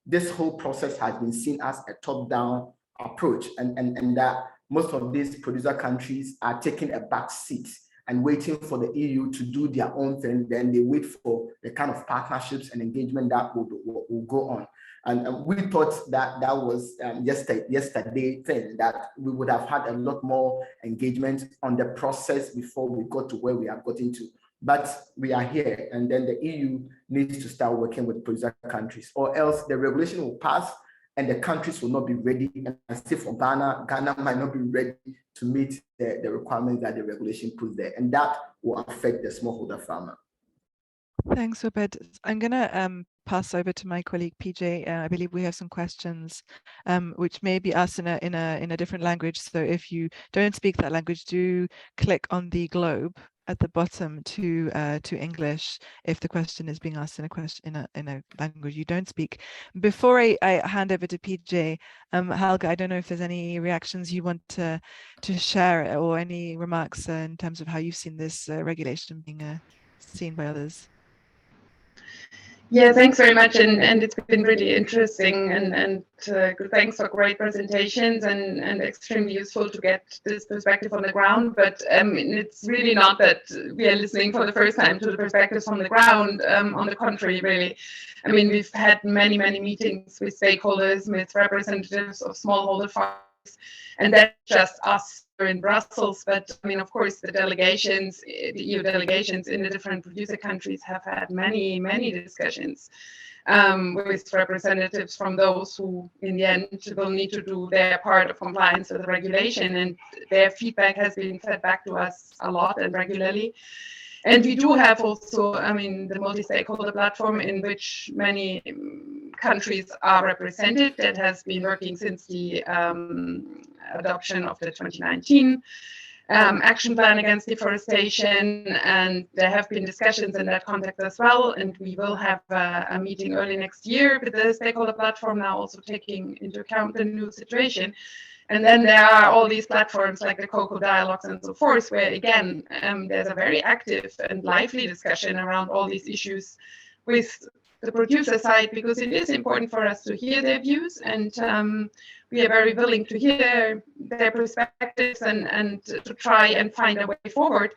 this whole process has been seen as a top-down approach, and that most of these producer countries are taking a back seat and waiting for the EU to do their own thing. Then they wait for the kind of partnerships and engagement that will go on. And we thought that was yesterday thing, that we would have had a lot more engagement on the process before we got to where we have gotten to. But we are here, and then the EU needs to start working with producer countries, or else the regulation will pass and the countries will not be ready. And still for Ghana might not be ready to meet the requirements that the regulation puts there, and that will affect the smallholder farmer. Thanks, Obed. I'm going to pass over to my colleague PJ. I believe we have some questions, which may be asked in a different language. So if you don't speak that language, do click on the globe at the bottom to English if the question is being asked in a language you don't speak. Before I hand over to PJ, Helga, I don't know if there's any reactions you want to share, or any remarks in terms of how you've seen this regulation being seen by others. Yeah, thanks very much, and it's been really interesting, and thanks for great presentations, and extremely useful to get this perspective on the ground. But it's really not that we are listening for the first time to the perspectives from the ground. On the contrary, really, I mean, we've had many meetings with stakeholders, with representatives of smallholder farmers, and that's just us in Brussels. But I mean, of course, the delegations, the EU delegations in the different producer countries have had many discussions with representatives from those who, in the end, will need to do their part of compliance with the regulation, and their feedback has been fed back to us a lot and regularly. And we do have also, I mean, the multi-stakeholder platform in which many countries are represented, that has been working since the adoption of the 2019 action plan against deforestation, and there have been discussions in that context as well. And we will have a meeting early next year with the stakeholder platform, now also taking into account the new situation. And then there are all these platforms like the Cocoa Dialogues and so forth, where again, there's a very active and lively discussion around all these issues with the producer side, because it is important for us to hear their views, and we are very willing to hear their perspectives and to try and find a way forward.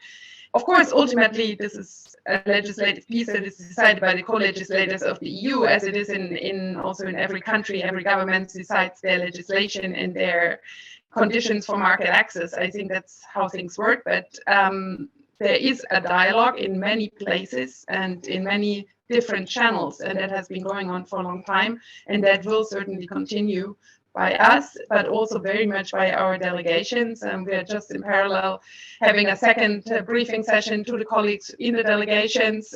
Of course, ultimately, this is a legislative piece that is decided by the co-legislators of the EU, as it is also in every country. Every government decides their legislation and their conditions for market access. I think that's how things work. But there is a dialogue in many places and in many different channels, and that has been going on for a long time, and that will certainly continue by us, but also very much by our delegations. And we are just in parallel having a second briefing session to the colleagues in the delegations.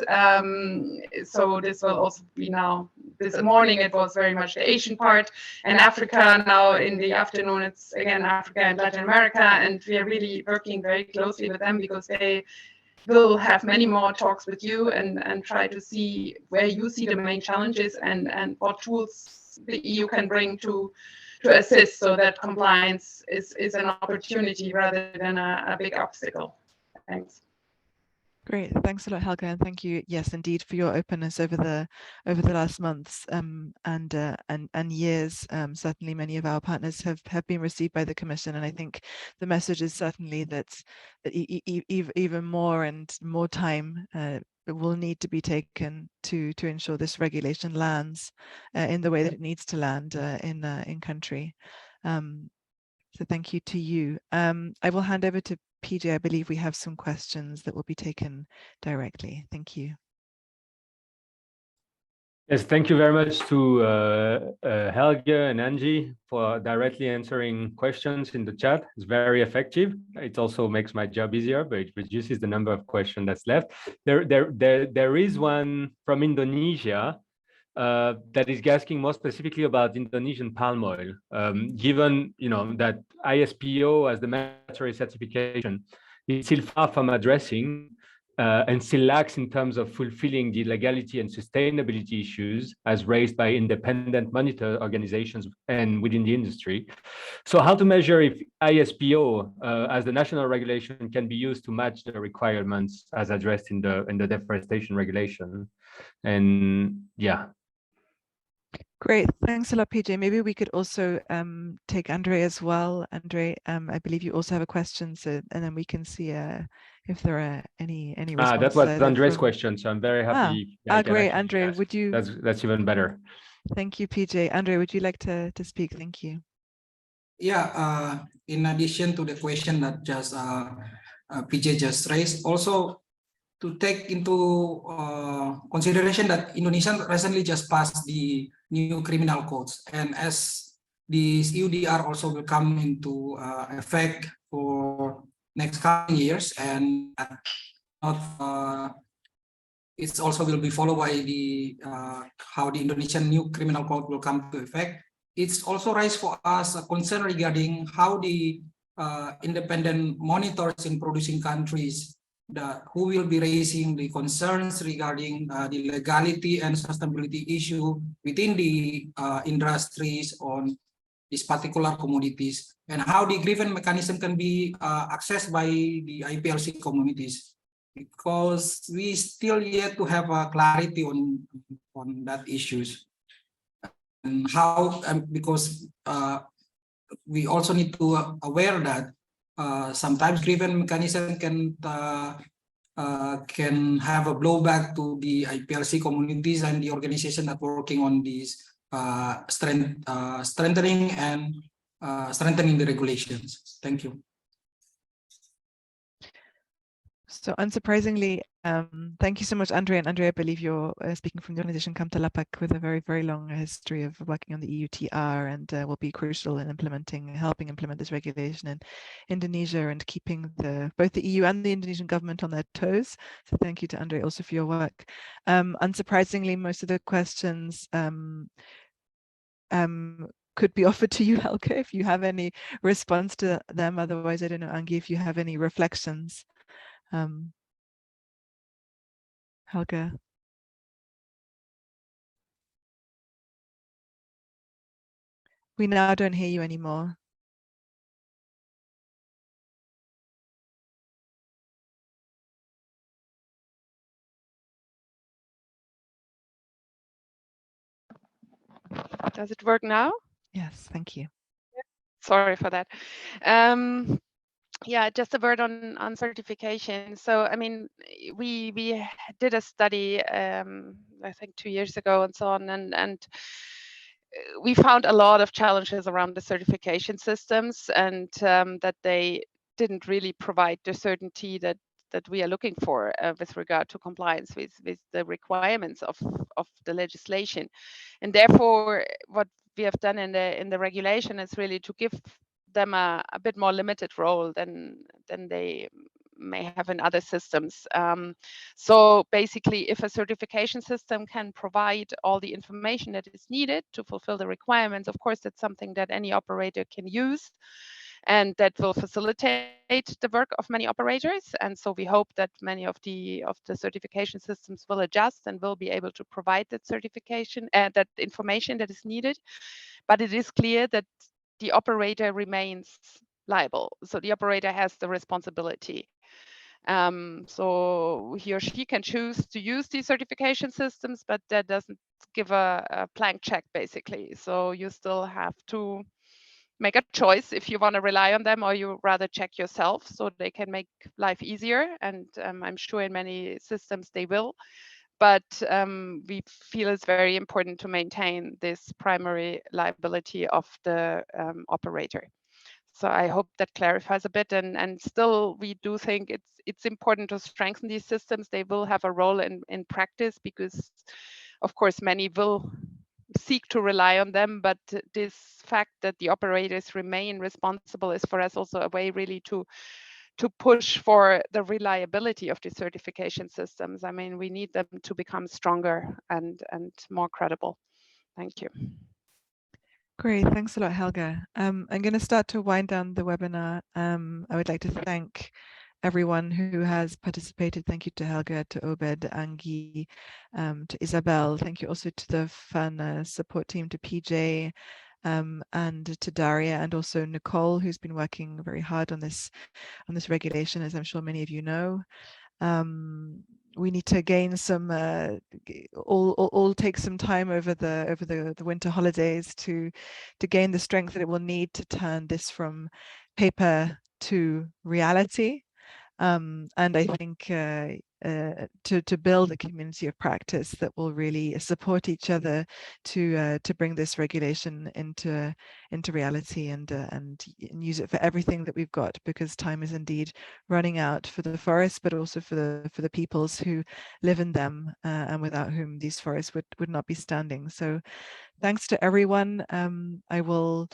So this will also be now, this morning it was very much the Asian part and Africa. Now in the afternoon, it's again Africa and Latin America. And we are really working very closely with them, because they will have many more talks with you and try to see where you see the main challenges and what tools the EU can bring to assist, so that compliance is an opportunity rather than a big obstacle. Thanks. Great, thanks a lot, Helga, and thank you, yes, indeed, for your openness over the last months and years. Certainly, many of our partners have been received by the Commission, and I think the message is certainly that even more and more time will need to be taken to ensure this regulation lands in the way that it needs to land in country. So thank you to you. I will hand over to PJ. I believe we have some questions that will be taken directly. Thank you. Yes, thank you very much to Helge and Angie for directly answering questions in the chat. It's very effective. It also makes my job easier, but it reduces the number of questions that's left. There is one from Indonesia that is asking more specifically about Indonesian palm oil. Given that ISPO as the mandatory certification is still far from addressing and still lacks in terms of fulfilling the legality and sustainability issues as raised by independent monitor organizations and within the industry. So how to measure if ISPO as the national regulation can be used to match the requirements as addressed in the deforestation regulation? And yeah. Great, thanks a lot, PJ. Maybe we could also take Andre as well. Andre, I believe you also have a question, so and then we can see if there are any responses. That was Andre's question, so I'm very happy. Great, Andre, would you? That's even better. Thank you, PJ. Andre, would you like to speak? Thank you. Yeah, in addition to the question that just PJ just raised, also to take into consideration that Indonesia recently just passed the new criminal codes, and as this EUDR also will come into effect for next coming years, and it also will be followed by the how the Indonesian new criminal code will come to effect. It's also raised for us a concern regarding how the independent monitors in producing countries who will be raising the concerns regarding the legality and sustainability issue within the industries on these particular commodities, and how the grievance mechanism can be accessed by the IPLC communities, because we still yet to have clarity on that issues, and how because we also need to aware that sometimes grievance mechanism can have a blowback to the IPLC communities and the organization that working on these strengthening and strengthening the regulations. Thank you. So unsurprisingly, thank you so much, Andre. And Andre, I believe you're speaking from the organization Kamtalapak with a very, very long history of working on the EUTR, and will be crucial in helping implement this regulation in Indonesia and keeping both the EU and the Indonesian government on their toes. So thank you to Andre also for your work. Unsurprisingly, most of the questions could be offered to you, Helga, if you have any response to them. Otherwise, I don't know, Angie, if you have any reflections. Helga. We now don't hear you anymore. Does it work now? Yes, thank you. Sorry for that. Yeah, just a word on certification. So, I mean, we did a study, I think 2 years ago and so on, and we found a lot of challenges around the certification systems, and that they didn't really provide the certainty that we are looking for with regard to compliance with the requirements of the legislation. And therefore, what we have done in the regulation is really to give them a bit more limited role than they may have in other systems. So basically, if a certification system can provide all the information that is needed to fulfill the requirements, of course, that's something that any operator can use, and that will facilitate the work of many operators. And so we hope that many of the certification systems will adjust and will be able to provide that certification, that information that is needed. But it is clear that the operator remains liable. So the operator has the responsibility. So he or she can choose to use these certification systems, but that doesn't give a blank check, basically. So you still have to make a choice if you want to rely on them or you rather check yourself, so they can make life easier. And I'm sure in many systems they will. But we feel it's very important to maintain this primary liability of the operator. So I hope that clarifies a bit. And still, we do think it's important to strengthen these systems. They will have a role in practice because, of course, many will seek to rely on them. But this fact that the operators remain responsible is for us also a way really to push for the reliability of the certification systems. I mean, we need them to become stronger and more credible. Thank you. Great, thanks a lot, Helga. I'm going to start to wind down the webinar. I would like to thank everyone who has participated. Thank you to Helga, to Obed, Angie, to Isabel. Thank you also to the FAN support team, to PJ, and to Daria, and also Nicole, who's been working very hard on this regulation, as I'm sure many of you know. We need to gain some all take some time over the winter holidays to gain the strength that it will need to turn this from paper to reality. And I think to build a community of practice that will really support each other to bring this regulation into reality and use it for everything that we've got, because time is indeed running out for the forests, but also for the peoples who live in them and without whom these forests would not be standing. So thanks to everyone. I will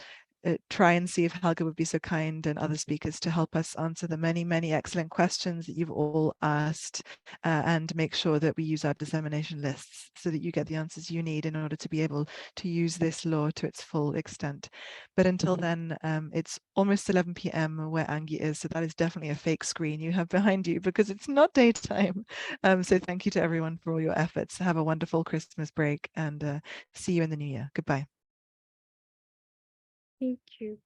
try and see if Helga would be so kind and other speakers to help us answer the many, many excellent questions that you've all asked, and make sure that we use our dissemination lists so that you get the answers you need in order to be able to use this law to its full extent. But until then, it's almost 11 p.m. where Angie is, so that is definitely a fake screen you have behind you because it's not daytime. So thank you to everyone for all your efforts. Have a wonderful Christmas break and see you in the new year. Goodbye. Thank you.